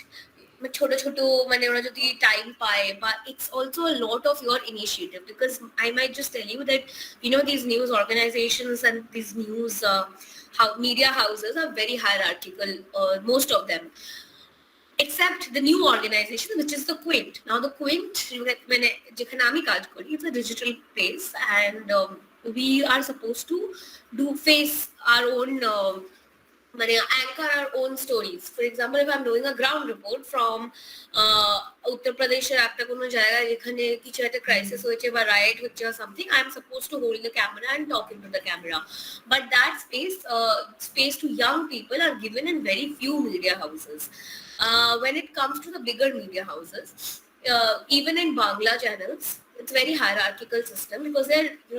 ছোট ছোট মানে ওরা যদি time পায়, but it's also a lot of your initiative, because I might just tell you that these news organizations and these news how media houses are very hierarchical, most of them, except the new organization, which is the Quint. Now the Quint, মানে যেখানে আমি কাজ করি, it's a digital place, and we are supposed to face our own মানে anchor our own stories. For example, if I'm doing a ground report from Uttar Pradesher একটা কোনো জায়গায় যেখানে কিছু একটা crisis হয়েছে বা riot হচ্ছে or something, I'm supposed to hold the camera and talk into the camera. But that space to young people are given in very few media houses. When it comes to the bigger media houses, even in Bangla channels, it's very hierarchical system, because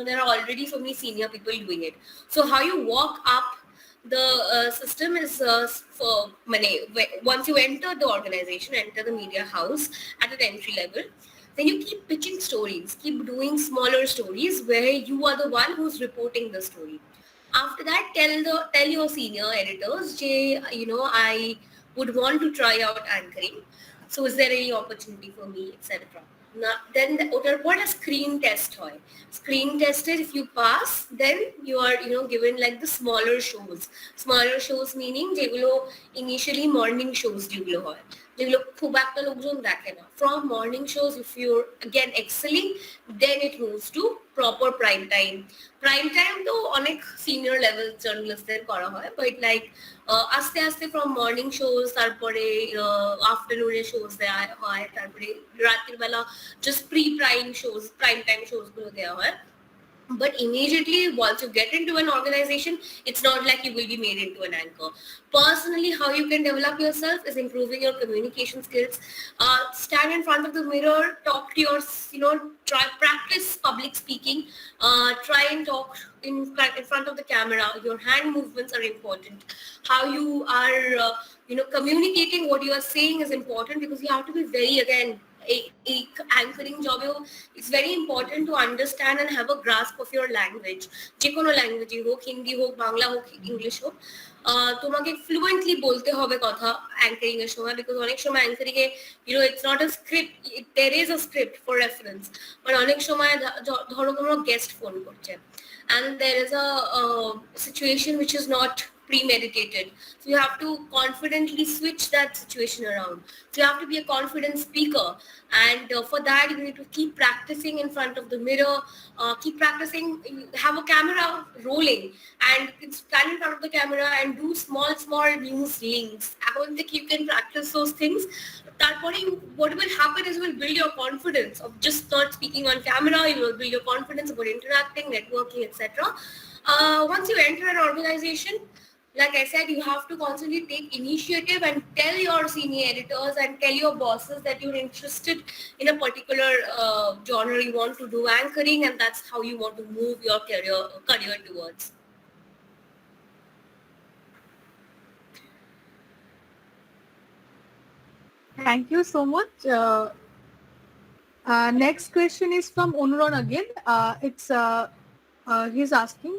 there are already so many senior people doing it. So how you walk up the system is for money. Once you enter the organization, enter the media house at an entry level, then you keep pitching stories, keep doing smaller stories where you are the one who's reporting the story. After that, tell your senior editors, I would want to try out anchoring. So is there any opportunity for me, etc. Then ওটার পর a screen test হয়. Screen tested, if you pass, then you are given like the smaller shows meaning যেগুলো initially morning shows যেগুলো হয়, যেগুলো খুব একটা লোকজন দেখে না. From morning shows, if you're again excelling, then it moves to proper prime time. Prime time তো অনেক senior level journalistদের করা হয়, but like আস্তে আস্তে from morning shows, তারপরে afternoon shows দেওয়া হয়, তারপরে রাতের বেলা just prime time shows গুলো দেওয়া হয়. But immediately once you get into an organization, it's not like you will be made into an anchor. Personally, how you can develop yourself is improving your communication skills. Stand in front of the mirror, talk to try practice public speaking. Try and talk in front of the camera. Your hand movements are important. How you are communicating what you are saying is important, because you have to be very, again, a anchoring job, it's very important to understand and have a grasp of your language. যে কোনো language হোক, হিন্দি হোক, বাংলা হোক, English হোক, তোমাকে fluently বলতে হবে কথা অ্যাঙ্কারিং এর সময়, বিকজ অনেক সময় anchoring A it's not a script, there is a script for reference, but অনেক সময় ধরো কোনো গেস্ট ফোন করছে and there is a situation which is not premeditated, so you have to confidently switch that situation around. So you have to be a confident speaker, and for that you need to keep practicing in front of the mirror, keep practicing, have a camera rolling and stand in front of the camera and do small news links. After that you can practice those things. Tarpore what will happen is you will build your confidence of just not speaking on camera. You will build your confidence about interacting, networking, etc. Once you enter an organization, like I said, you have to constantly take initiative and tell your senior editors and tell your bosses that you're interested in a particular genre, you want to do anchoring, and that's how you want to move your career towards. Thank you so much. Next question is from Unuron again. He's asking,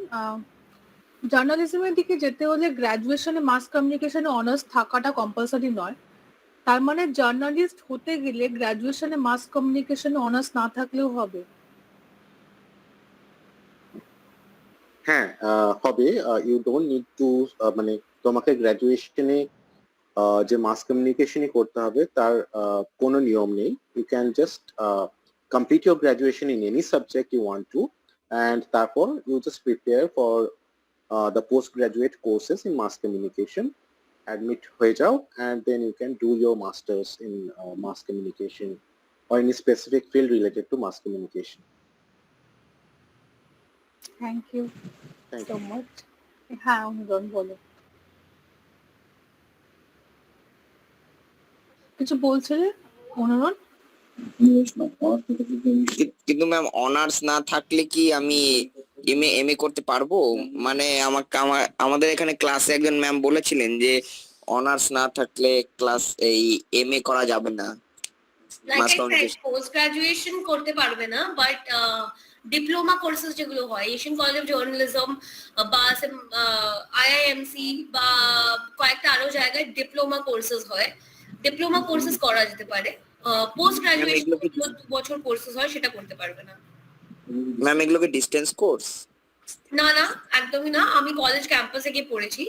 জার্নালিজমের দিকে যেতে হলে গ্র্যাজুয়েশনে মাস কমিউনিকেশনে honours থাকাটা compulsory নয়, তার মানে journalist হতে গেলে গ্র্যাজুয়েশনে মাস কমিউনিকেশনে honours না থাকলেও হবে? হ্যাঁ, হবে। ইউ ডোন্ট নিড টু, মানে তোমাকে গ্র্যাজুয়েশনে যে মাস কমিউনিকেশনই করতে হবে তার কোনো নিয়ম নেই। You can just complete your graduation in any subject you want to, and তারপর you just prepare for the postgraduate courses in mass communication, admit হয়ে যাও, and then you can do your masters in mass communication or any specific field related to mass communication. Thank you so much. হ্যাঁ, অনুরণ বলো, কিছু বলছিলে অনুরণ? কিন্তু ma'am honours না থাকলে কি আমি এমএ করতে পারবো? মানে আমাদের এখানে ক্লাসে একজন ম্যাম বলেছিলেন যে অনার্স না থাকলে ক্লাস এই এমএ করা যাবে না। Like I said, post graduation করতে পারবে না, বাট ডিপ্লোমা কোর্সেস যেগুলো হয়, এশিয়ান কলেজ অফ জার্নালিজম বা আইআইএমসি বা কয়েকটা আরো জায়গায় ডিপ্লোমা কোর্সেস হয়, ডিপ্লোমা কোর্সেস করা যেতে পারে, পোস্ট ম্যাম গ্রাজুয়েশন এগুলো কি 2 বছর কোর্সেস হয় সেটা করতে পারবে না। ম্যাম এগুলো কি ডিস্টেন্স কোর্স? না না, একদমই না। আমি কলেজ ক্যাম্পাসে গিয়ে পড়েছি।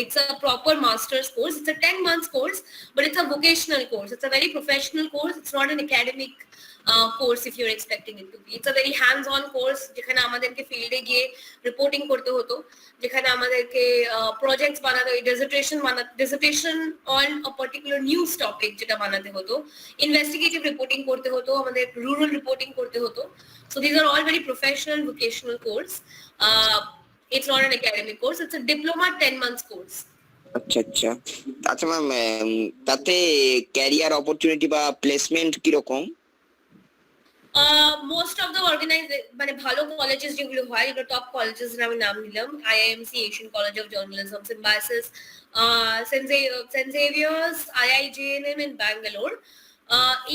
It's a proper masters course, it's a 10 months course, but it's a vocational course, it's a very professional course, it's not an academic course if you're expecting it to be. It's a very hands on course, যেখানে আমাদেরকে ফিল্ডে গিয়ে reporting করতে হতো, যেখানে আমাদেরকে projects বানাতে, dissertation on a particular news topic যেটা বানাতে হতো, ইনভেস্টিগেটিভ রিপোর্টিং করতে হতো, আমাদের রুরাল রিপোর্টিং করতে হতো। So these are all very professional vocational course. It's not an academic course, it's a diploma 10 months course. আচ্ছা আচ্ছা। আচ্ছা ম্যাম, তাতে ক্যারিয়ার অপরচুনিটি বা প্লেসমেন্ট কিরকম? Most of the মানে ভালো কলেজেস যেগুলো হয়, যেগুলো টপ কলেজেস আমি নাম নিলাম, IIMC, Asian College of Journalism, Symbiosis, St. Xavier's, IIJNM in Bangalore,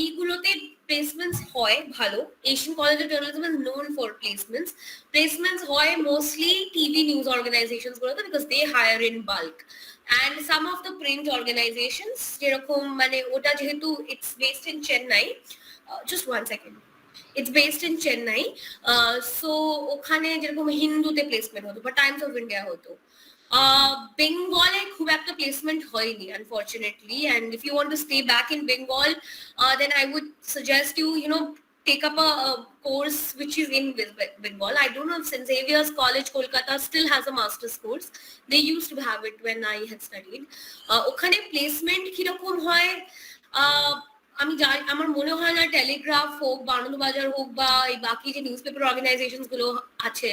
এইগুলোতে প্লেসমেন্টস হয় ভালো। Asian college of journalism is known for placements হয় মোস্টলি টিভি নিউজ অর্গানাইজেশনস গুলোতে, because they hire in bulk, and some of the print organisations, যেরকম মানে ওটা যেহেতু it's based in Chennai, just 1 second, it's based in Chennai, so ওখানে যেরকম হিন্দুতে placement হতো বা টাইমস অফ ইন্ডিয়া হতো। বেঙ্গলে খুব একটা প্লেসমেন্ট হয়নি unfortunately, and if you want to stay back in Bengal, then I would suggest you know, take up a course which is in Bengal. I don't know if St. Xavier's College Kolkata still has a master's course. They used to have it when I had studied. ওখানে placement কিরকম হয় আমি জানি, আমার মনে হয় না Telegraph হোক বা আনন্দবাজার হোক বা এই বাকি যে নিউজ পেপার অর্গানাইজেশন গুলো আছে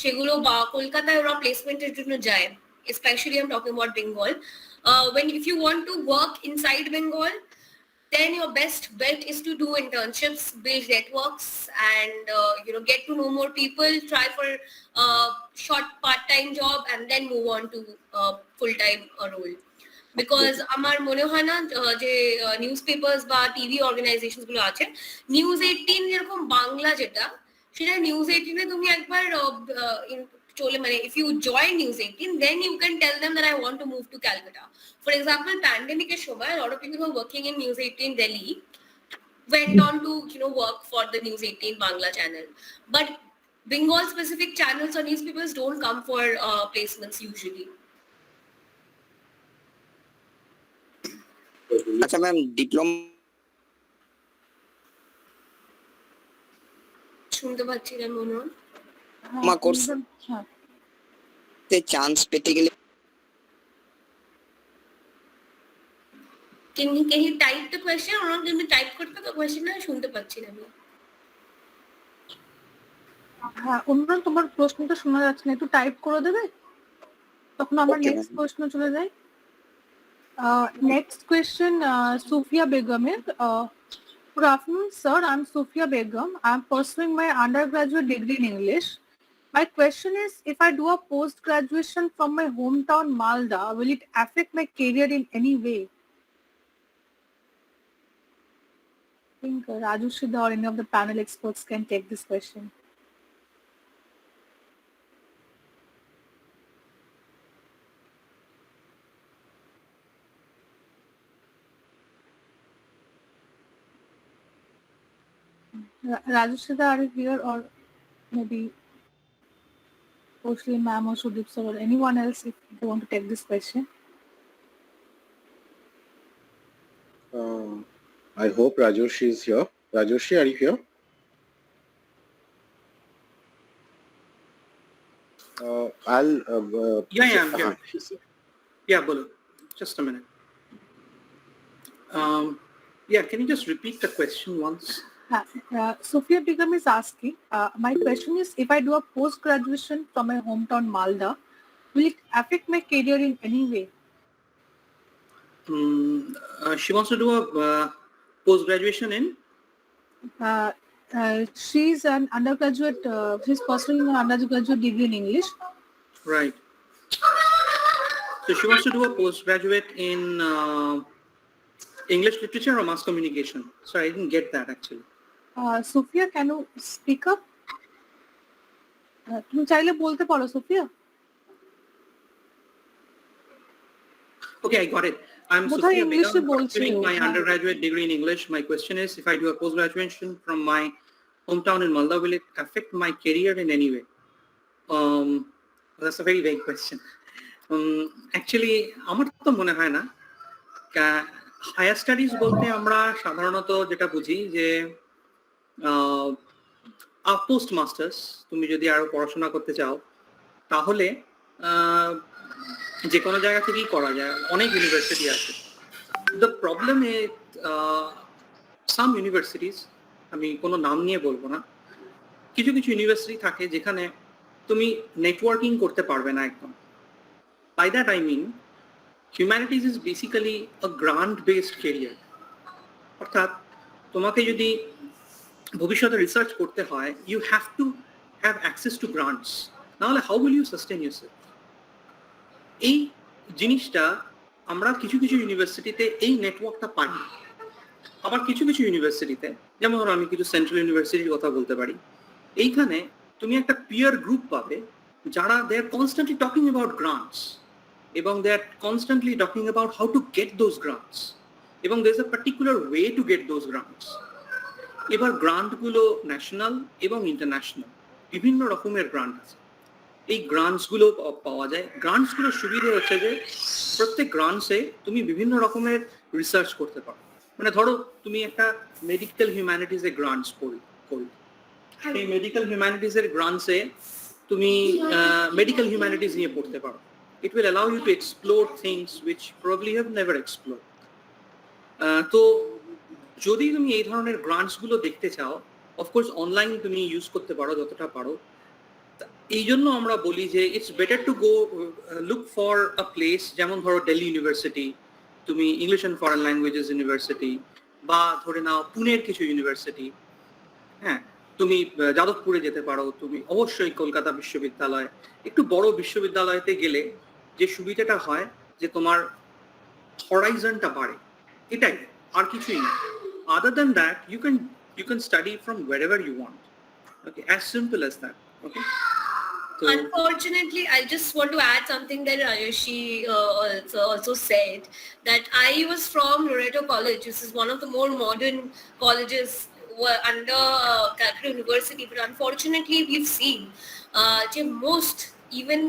সেগুলো বা কলকাতায় ওরা প্লেসমেন্টের জন্য যায়, especially I'm talking about Bengal. If you want to work inside Bengal, then your best bet is to do internships, build networks, and you know, get to know more people, try for a short part-time job, and then move on to full-time role. Because আমার মনে হয় না যে news papers বা TV organisation গুলো আছে, news 18 যেরকম বাংলা যেটা, সেটা নিউজ 18 এ তুমি একবার চলে, মানে if you join News 18, then you can tell them that I want to move to Calcutta. For example, pandemic এর সময় a lot of people who are working in News 18 Delhi went on to, you know, work for the News 18 Bangla channel. But Bengal specific channels or newspapers don't come for placements usually. আচ্ছা ma'am, শুনতে পাচ্ছি না মনে হয়। Diploma কোর্সে chance পেতে গেলে Can you type the question, or can you type করতে তো question না শুনতে পাচ্ছি না আমি। হ্যাঁ অনুরাগ, তোমার প্রশ্নটা শোনা যাচ্ছে না, একটু টাইপ করে দেবে, তখন আমার নেক্সট প্রশ্ন চলে যায়। Next question, Sufia Begum. Good afternoon, sir. I'm Sufia Begum. I'm pursuing my undergraduate degree in English. My question is, if I do a post-graduation from my hometown Malda, will it affect my career in any way? I think Raju Shida or any of the panel experts can take this question. Raju Shida, are you here, or maybe Oshli ma'am or Sudeep sir or anyone else if they want to take this question? I hope Rajoshi is here. Rajoshi, are you here? I'll. Yeah, I'm here. Yeah, bolo. Just a minute. Yeah, can you just repeat the question once? Sufia Begum is asking, my question is, if I do a post-graduation from my hometown Malda, will it affect my career in any way? She wants to do a post-graduation in? She's an undergraduate, she's pursuing an undergraduate degree in English. Right. So she wants to do a postgraduate in English literature or mass communication. Sorry, I didn't get that actually. Sufia, can you speak up? তুমি চাইলে বলতে পারো, Sufia. Okay, I got it. I'm বোধহয় Sophia ইংলিশে Begum, বলছে pursuing O, my হ্যাঁ। undergraduate degree in English. My question is, if I do a post-graduation from my hometown in Malda, will it affect my career in any way? That's a very vague question. Actually, আমার তো মনে হয় না। Higher studies বলতে আমরা সাধারণত যেটা বুঝি যে পোস্ট মাস্টার্স, তুমি যদি আরো পড়াশোনা করতে চাও তাহলে যে কোনো জায়গা থেকেই করা যায়, অনেক ইউনিভার্সিটি আছে। The problem is some universities, আমি কোনো নাম নিয়ে বলবো না, কিছু কিছু ইউনিভার্সিটি থাকে যেখানে তুমি নেটওয়ার্কিং করতে পারবে না একদম। By that I mean humanities is basically a grant based career. অর্থাৎ তোমাকে যদি ভবিষ্যতে রিসার্চ করতে হয়, you have to have access to grants, নাহলে how will you sustain yourself. এই জিনিসটা আমরা কিছু কিছু ইউনিভার্সিটিতে এই নেটওয়ার্কটা পাই। আবার কিছু কিছু ইউনিভার্সিটিতে, যেমন ধরো আমি কিছু সেন্ট্রাল ইউনিভার্সিটির কথা বলতে পারি, এইখানে তুমি একটা পিয়ার গ্রুপ পাবে যারা they are constantly talking about grants, এবং they are constantly talking about how to get those grants, এবং there is a particular way to get those grants. এবার গ্রান্টগুলো ন্যাশনাল এবং ইন্টারন্যাশনাল বিভিন্ন রকমের গ্রান্ট আছে। এই গ্রান্টসগুলো পাওয়া যায়। গ্রান্টসগুলোর সুবিধে হচ্ছে যে প্রত্যেক গ্রান্টসে তুমি বিভিন্ন রকমের রিসার্চ করতে পারো। মানে ধরো তুমি একটা মেডিকেল হিউম্যানিটিজে গ্রান্টস করি, এই মেডিকেল হিউম্যানিটিজের গ্রান্টসে তুমি মেডিকেল হিউম্যানিটিজ নিয়ে পড়তে পারো। It will allow you to explore things which probably have never explore. তো যদি তুমি এই ধরনের গ্রান্টসগুলো দেখতে চাও, অফকোর্স অনলাইন তুমি ইউজ করতে পারো যতটা পারো। এই জন্য আমরা বলি যে it's better to go look for a place, যেমন ধরো দিল্লি ইউনিভার্সিটি, তুমি English and foreign languages university, বা ধরে নাও পুনের কিছু ইউনিভার্সিটি, হ্যাঁ তুমি যাদবপুরে যেতে পারো, তুমি অবশ্যই কলকাতা বিশ্ববিদ্যালয়, একটু বড় বিশ্ববিদ্যালয়তে গেলে যে সুবিধাটা হয় যে তোমার হরাইজনটা বাড়ে, এটাই, আর কিছুই না। Other than that you can study from wherever you want. Okay, as simple as that. Okay. So, unfortunately, I just want to add something that Ayushi also said, that I was from Loreto College. This is one of the more modern colleges under Calcutta University, but unfortunately we've seen most even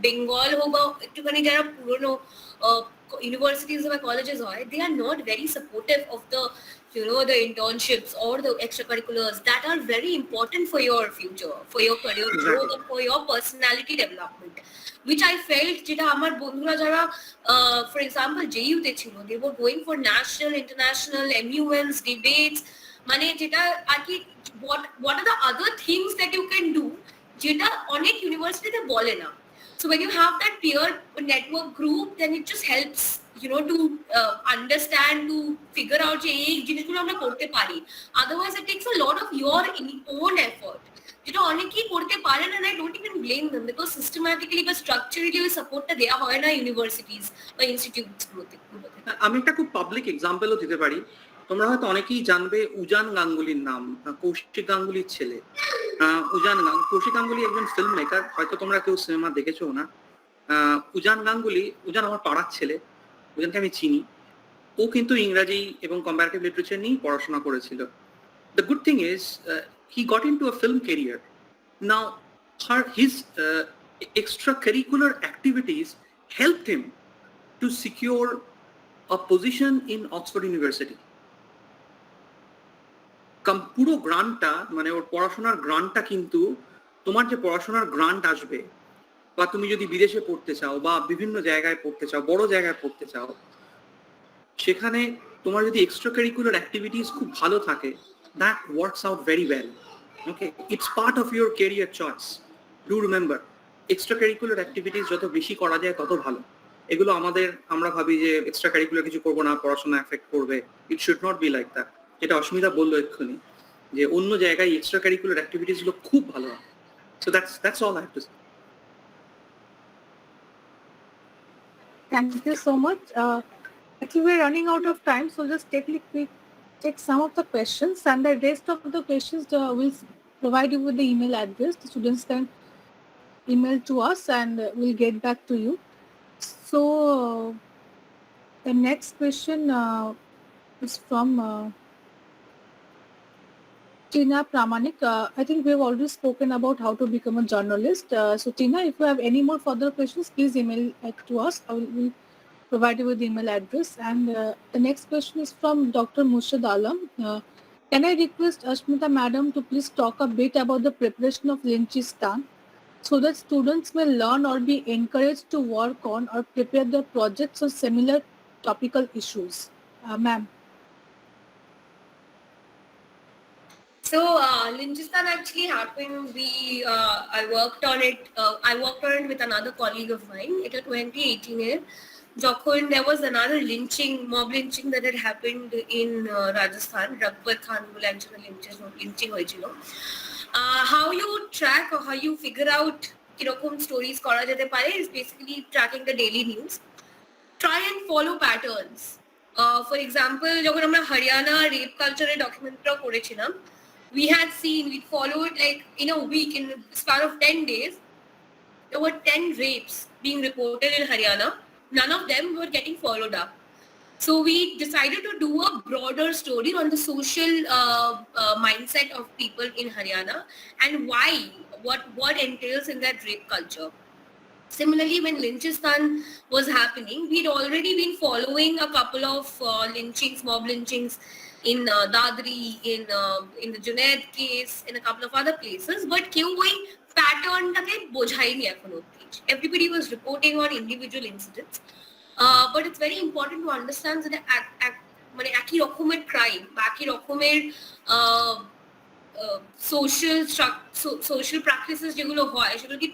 Bengal hoga ekটুখানি যারা পুরনো universities or colleges হয়, they are not very supportive of the the internships or the extracurriculars that are very important for your future, for your career growth, and for your personality development, which I felt যেটা আমার বন্ধুরা যারা for example JU তে ছিল, they were going for national, international, MUNs, debates, মানে যেটা আর কি what are the other things that you can do যেটা অনেক ইউনিভার্সিটিতে বলে না। So when you have that peer network group, then it just helps to understand, to figure out যে এই জিনিসগুলো আমরা করতে পারি। Otherwise it takes a lot of your own effort, যেটা অনেকেই করতে পারে না। I don't even blame them, because systematically বা structurally ওই সাপোর্টটা দেওয়া হয় না ইউনিভার্সিটিজ বা ইনস্টিটিউটস গুলোতে। আমি একটা খুব পাবলিক এক্সাম্পলও দিতে পারি। তোমরা হয়তো অনেকেই জানবে উজান গাঙ্গুলির নাম, কৌশিক গাঙ্গুলির ছেলে। কৌশিক গাঙ্গুলি একজন ফিল্ম মেকার, হয়তো তোমরা কেউ সিনেমা দেখেছো না। উজান আমার পাড়ার ছেলে, উজানকে আমি চিনি। ও কিন্তু ইংরাজি এবং কম্পারেটিভ লিটারেচার নিয়ে পড়াশোনা করেছিল। The good thing is he got into a film career. Now his extracurricular activities helped him to secure a position in Oxford University. পুরো গ্রান্টটা, মানে ওর পড়াশোনার গ্রান্টটা, কিন্তু তোমার যে পড়াশোনার গ্রান্ট আসবে, বা তুমি যদি বিদেশে পড়তে চাও বা বিভিন্ন জায়গায় পড়তে চাও, বড় জায়গায় পড়তে চাও, সেখানে তোমার যদি এক্সট্রা কারিকুলার অ্যাক্টিভিটিস খুব ভালো থাকে, that works out very well. Okay, it's part of your career choice. Do remember, extra curricular activities যত বেশি করা যায় তত ভালো। এগুলো আমরা ভাবি যে এক্সট্রা কারিকুলার কিছু করবো না, পড়াশোনা এফেক্ট করবে। It should not be like that. যেটা অস্মিতা বললো এক্ষুনি, যে অন্য জায়গায় এক্সট্রা কারিকুলার অ্যাক্টিভিটিস গুলো খুব ভালো হয়। So that's all I have to say. Thank you so much. Actually, we're running out of time, so just take some of the questions, and the rest of the questions we'll provide you with the email address. The students can email to us, and we'll get back to you. So, The next question is from Tina Pramanik. I think we've already spoken about how to become a journalist. So Tina, if you have any more further questions, please email it to us. I will provide you with the email address. And the next question is from Dr. Murshid Alam. Can I request Ashmita madam to please talk a bit about the preparation of Lynchistan so that students may learn or be encouraged to work on or prepare their projects on similar topical issues? Ma'am. So Lynchistan actually happened. I worked on it. I worked on it with another colleague of mine. It was 2018. যখন there was another mob lynching that had happened in Rajasthan. Rakbar Khan বলে একজনের lynching হয়েছিল. How you track or how you figure out কিরকম stories করা যেতে পারে is basically tracking the daily news. Try and follow patterns. For example, যখন আমরা Haryana rape কালচারের ডকুমেন্টারিও করেছিলাম, we followed like in a week, in the span of 10 days, there were 10 rapes being reported in Haryana. None of them were getting followed up. So we decided to do a broader story on the social mindset of people in Haryana and why, what entails in that rape culture. Similarly, when Lynchistan was happening, we'd already been following a couple of mob lynchings in Dadri, in the Junaid case, in a couple of other places. But কেউ ওই প্যাটার্নটাকে বোঝায়নি এখন অবধি. Everybody was reporting on individual incidents. But it's very important to understand that মানে একই রকমের crime বা একই রকমের social practices যেগুলো হয় সেগুলো কি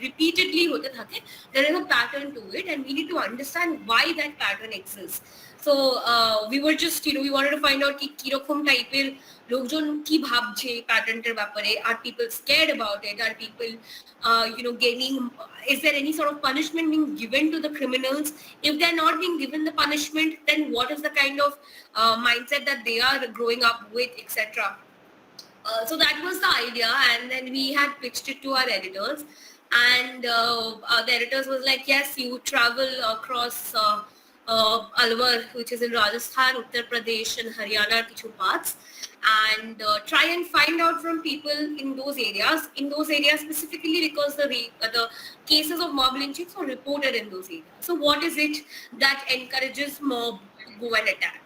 repeatedly হতে থাকে, there is a pattern to it and we need to understand why that pattern exists. So we were just we wanted to find out কিরকম টাইপের লোকজন কি ভাবছে প্যাটার্নটার ব্যাপারে. Are people scared about it? Are people gaining, is there any sort of punishment being given to the criminals? If they're not being given the punishment, then what is the kind of mindset that they are growing up with, etc. So that was the idea, and then we had pitched it to our editors, and the editors was like, yes, you travel across Alwar, which is in Rajasthan, Uttar Pradesh and Haryana, kichu parts, and try and find out from people in those areas specifically because the cases of mob lynchings were reported in those areas. So what is it that encourages mob to go and attack?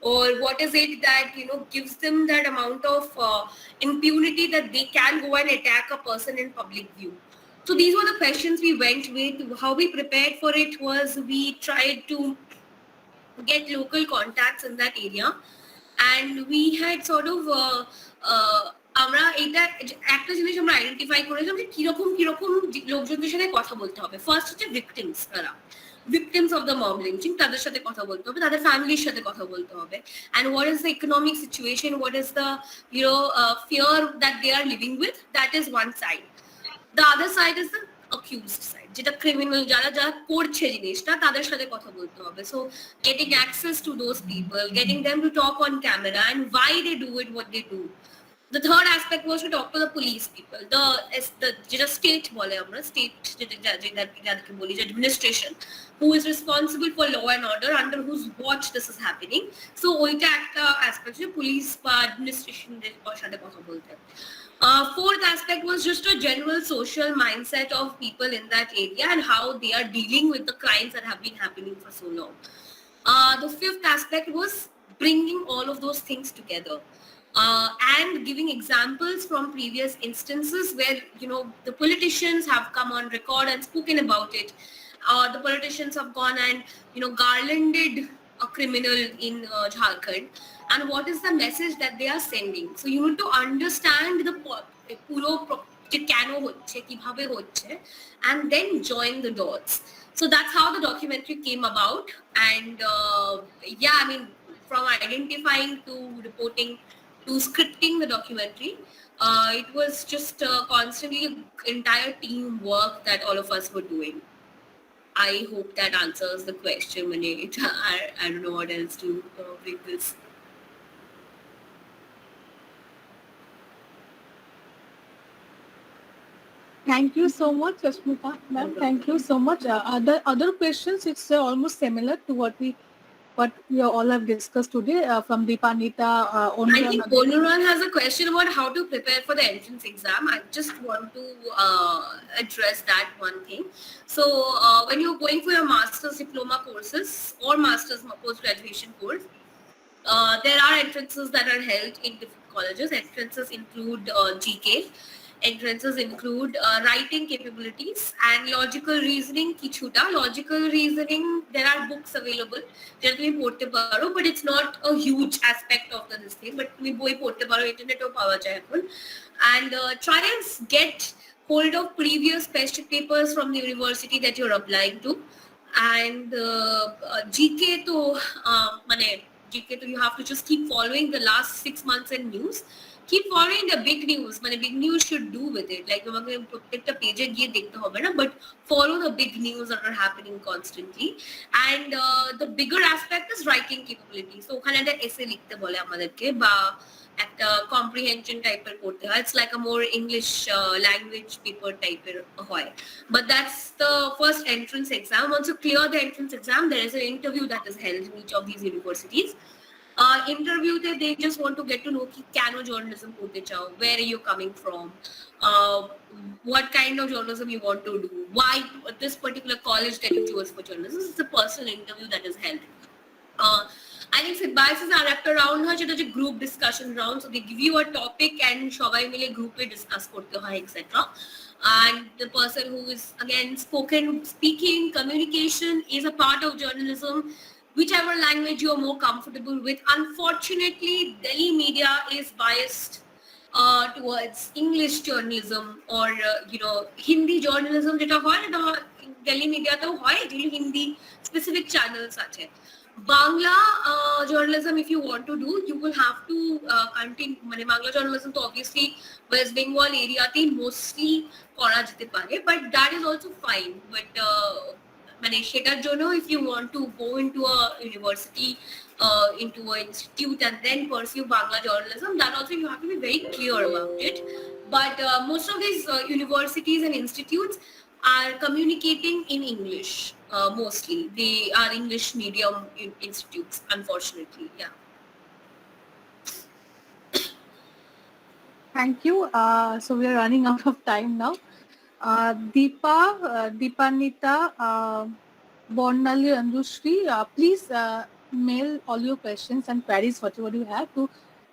Or what is it that gives them that amount of impunity that they can go and attack a person in public view? So these were the questions we went with. How we prepared for it was we tried to get local contacts in that area, and we had sort of আমরা এটা একটা জিনিস আমরা identify করেছিলাম যে কিরকম লোকজনদের সাথে কথা বলতে হবে. ফার্স্ট হচ্ছে victims, victims of the mob lynching, তাদের সাথে কথা বলতে হবে, তাদের ফ্যামিলির সাথে কথা বলতে হবে, and what is the economic situation, what is the fear that they are living with. That is one side. The other side is the accused side, যেটা criminal, যারা করছে জিনিসটা, তাদের সাথে কথা বলতে হবে. So getting access to those people, getting them to talk on camera and why they do it, what they do. The third aspect was to talk to the police people, the state বলে আমরা, state যেটাকে বলি administration, who is responsible for law and order, under whose watch this is happening. So ওইটা একটা aspect যে police বা administration দের সাথে কথা বলতে. Fourth aspect was just a general social mindset of people in that area and how they are dealing with the crimes that have been happening for so long. The fifth aspect was bringing all of those things together. And giving examples from previous instances where the politicians have come on record and spoken about it. The politicians have gone and garlanded a criminal in Jharkhand, and what is the message that they are sending. So you need to understand the puro যে কেন হচ্ছে, কিভাবে হচ্ছে, and then join the dots. So that's how the documentary came about. And from identifying to reporting to scripting the documentary, it was just constantly entire team work that all of us were doing. I hope that answers the question, Manoj. I don't know what else to bring this. Thank you so much, Ashmita. Ma'am, thank you so much. Other questions, it's almost similar to what we what we all have discussed today from Deepanita, I Onuran. think Onuran has a question about how to prepare for the entrance exam. I just want to address that one thing. So when you're going for your master's diploma courses or master's post-graduation course, there are entrances that are held in different colleges. Entrances include GK. Entrances include writing capabilities and logical reasoning. Kichuta logical reasoning. There are books available. Generally porte paro, but it's not a huge aspect of this thing. But we boy porte paro internet or power and try and get hold of previous test papers from the university that you're applying to. And GK to GK to you have to just keep following the last 6 months in news. Keep following the big news. Big news should do with it. Like protect a page but follow the big news that are happening constantly. And the bigger aspect is writing capability. So ওখানে একটা essay লিখতে বলে আমাদেরকে বা একটা comprehension টাইপের করতে হয়. It's like a more English language paper টাইপের হয়. But that's the first entrance exam. Once you clear the entrance exam, there is an interview that is held in each of these universities. Interview they just want to get to know ki kano journalism korte chao, where are you coming from, what kind of journalism you want to do, why this particular college that you chose for journalism. This is a personal interview that is held. I think advices are wrapped around her যেটা যে group discussion round, so they give you a topic and সবাই মিলে group এ discuss করতে হয় etc. And the person who is again speaking communication is a part of journalism, whichever language you are more comfortable with. Unfortunately, Delhi media is biased towards English journalism or Hindi journalism যেটা হয় এটা Delhi media তেও হয়, যেগুলো Hindi specific channels আছে. Bangla journalism, if you want to do, you will have to continue. Bangla journalism, so obviously West Bengal area te mostly kora jete pare, but that is also fine. But shetar jonno, if you want to go into a university, into an institute and then pursue Bangla journalism, that also you have to be very clear about it. But most of these universities and institutes are communicating in English. Mostly they are English medium institutes, unfortunately. Yeah. Thank you. So we are running out of time now. Deepanita, Bornali, Anjushri, please mail all your questions and queries, whatever you have, to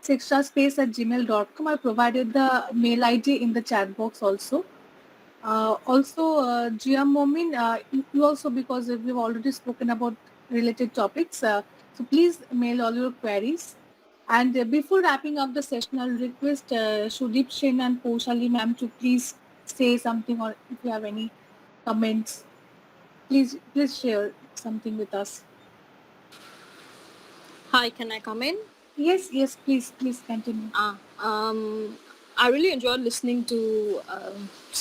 sikshaspace@gmail.com. I provided the mail ID in the chat box also. Jia Momin, you also, because we've already spoken about related topics, so please mail all your queries. And before wrapping up the session, I'll request Sudip Shen and Poshali ma'am to please say something, or if you have any comments, please share something with us. Hi, can I come in? Yes, please continue. I really enjoyed listening to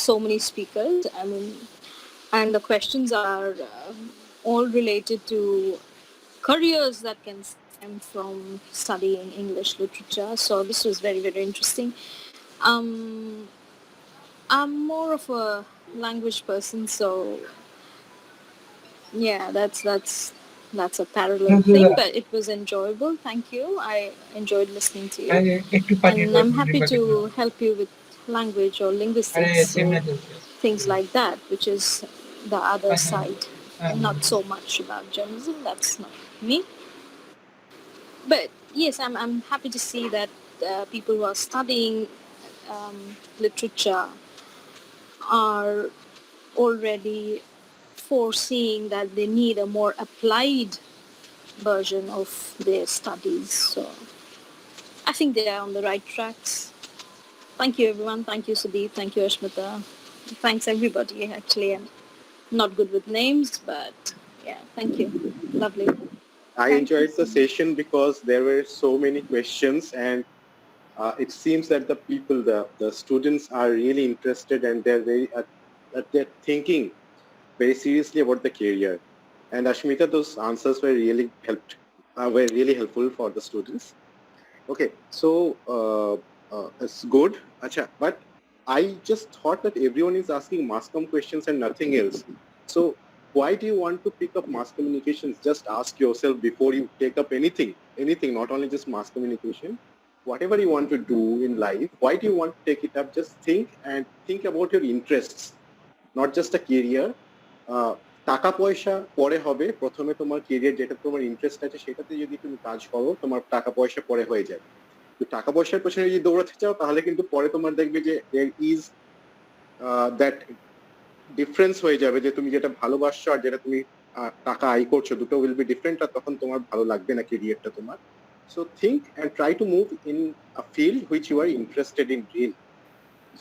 so many speakers. And the questions are all related to careers that can stem from studying English literature. So this was very, very interesting. I'm more of a language person, so yeah, that's a parallel thing, but it was enjoyable. Thank you. I enjoyed listening to you, and I'm happy to help you with language or linguistics or things like that, which is the other side. Not so much about journalism. That's not me. But yes, I'm happy to see that people who are studying literature are already foreseeing that they need a more applied version of their studies. So I think they are on the right tracks. Thank you, everyone. Thank you, Sudeep. Thank you, Ashmita. Thanks, everybody, actually. I'm not good with names, but yeah, thank you. Lovely. I enjoyed the session because there were so many questions, and it seems that the people, the students are really interested, and they're they're thinking very seriously about the career. And Ashmita, those answers were really helpful for the students. Okay, so it's good. Acha, but I just thought that everyone is asking mass comm questions and nothing else. So why do you want to pick up mass communications? Just ask yourself before you take up anything, not only just mass communication, whatever you want to do in life, why do you want to take it up? Just think and think about your interests, not just a career. টাকা পয়সা পরে হবে, প্রথমে তোমার career যেটা তোমার interest আছে সেটাতে যদি তুমি কাজ করো, তোমার টাকা পয়সা পরে হয়ে যাবে। তো টাকা পয়সার পেছনে যদি দৌড়াতে চাও তাহলে কিন্তু পরে তোমার দেখবে যে there is that ডিফারেন্স হয়ে যাবে, যে তুমি যেটা ভালোবাসছো আর যেটা তুমি টাকা আয় করছো দুটো উইল বি ডিফারেন্ট, আর তখন তোমার ভালো লাগবে না কেরিয়ারটা তোমার। So think and try to move in a field which you are interested in real.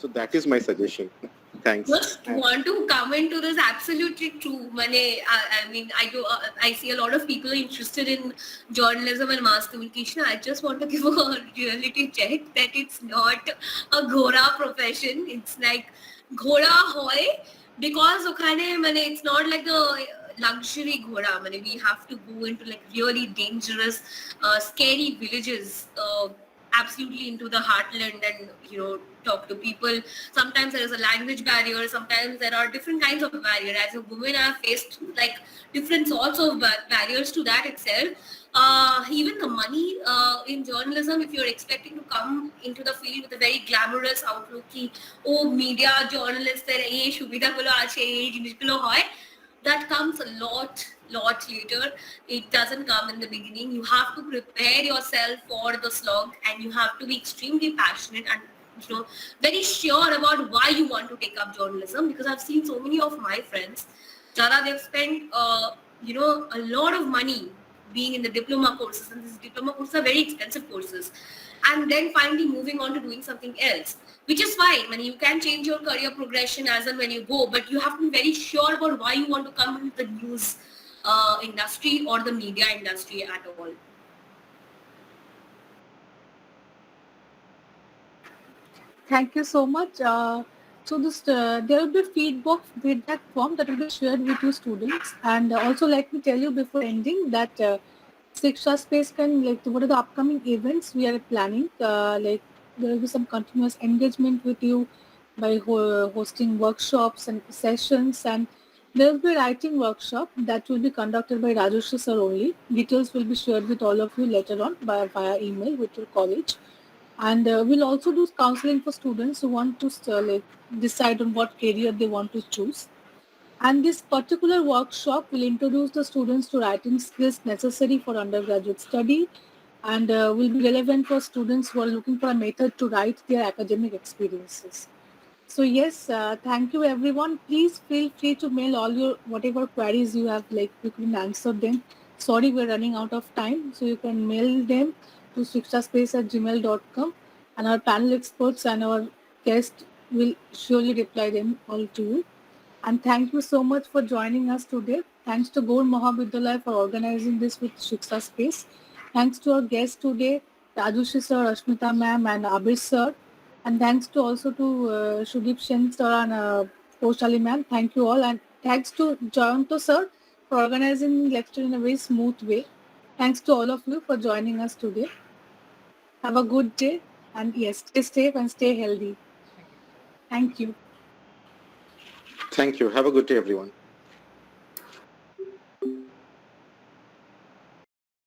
So that is my suggestion. Thanks. Just want to come into this, absolutely true. I mean, I see a lot of people are interested in journalism and mass communication. I just want to give a reality check that it's not a Gora profession. It's like Gora hoy, because it's not like the luxury Gora. We have to go into like really dangerous, scary villages, absolutely into the heartland, and talk to people. Sometimes there is a language barrier, sometimes there are different kinds of barrier. As a woman, I have faced like different sorts of barriers to that itself. Even the money in journalism, if you're expecting to come into the field with a very glamorous outlook ki media journalist er ei subidha gulo ache, ei jinish gulo hoy, that comes a lot later. It doesn't come in the beginning. You have to prepare yourself for the slog, and you have to be extremely passionate and very sure about why you want to take up journalism. Because I've seen so many of my friends, Jara, they've spent a lot of money being in the diploma courses, and these diploma courses are very expensive courses, and then finally moving on to doing something else, which is fine. You can change your career progression as and when you go, but you have to be very sure about why you want to come into the news industry or the media industry at all. Thank you so much. So there will be a feedback form that will be shared with you students. And also let me tell you before ending that Siksha Space what are the upcoming events we are planning. There will be some continuous engagement with you by hosting workshops and sessions, and there will be a writing workshop that will be conducted by Rajesh sir only. Details will be shared with all of you later on via email with your college. And we'll also do counseling for students who want to decide on what career they want to choose. And this particular workshop will introduce the students to writing skills necessary for undergraduate study, and will be relevant for students who are looking for a method to write their academic experiences. So yes, thank you everyone. Please feel free to mail all your whatever queries you have, we couldn't answer them. Sorry, we're running out of time. So you can mail them to sikshaspace@gmail.com, and our panel experts and our guest will surely reply them all to you. And thank you so much for joining us today. Thanks to Gour Mahavidyalaya for organizing this with Siksha Space. Thanks to our guests today, Rajushi sir, Ashmita ma'am, and Abir sir. And thanks to also to Shudip Shen sir and Poshali ma'am. Thank you all. And thanks to Jayanto sir for organizing the lecture in a very smooth way. Thanks to all of you for joining us today. Have a good day. And yes, stay safe and stay healthy. Thank you. Thank you. Have a good day, everyone.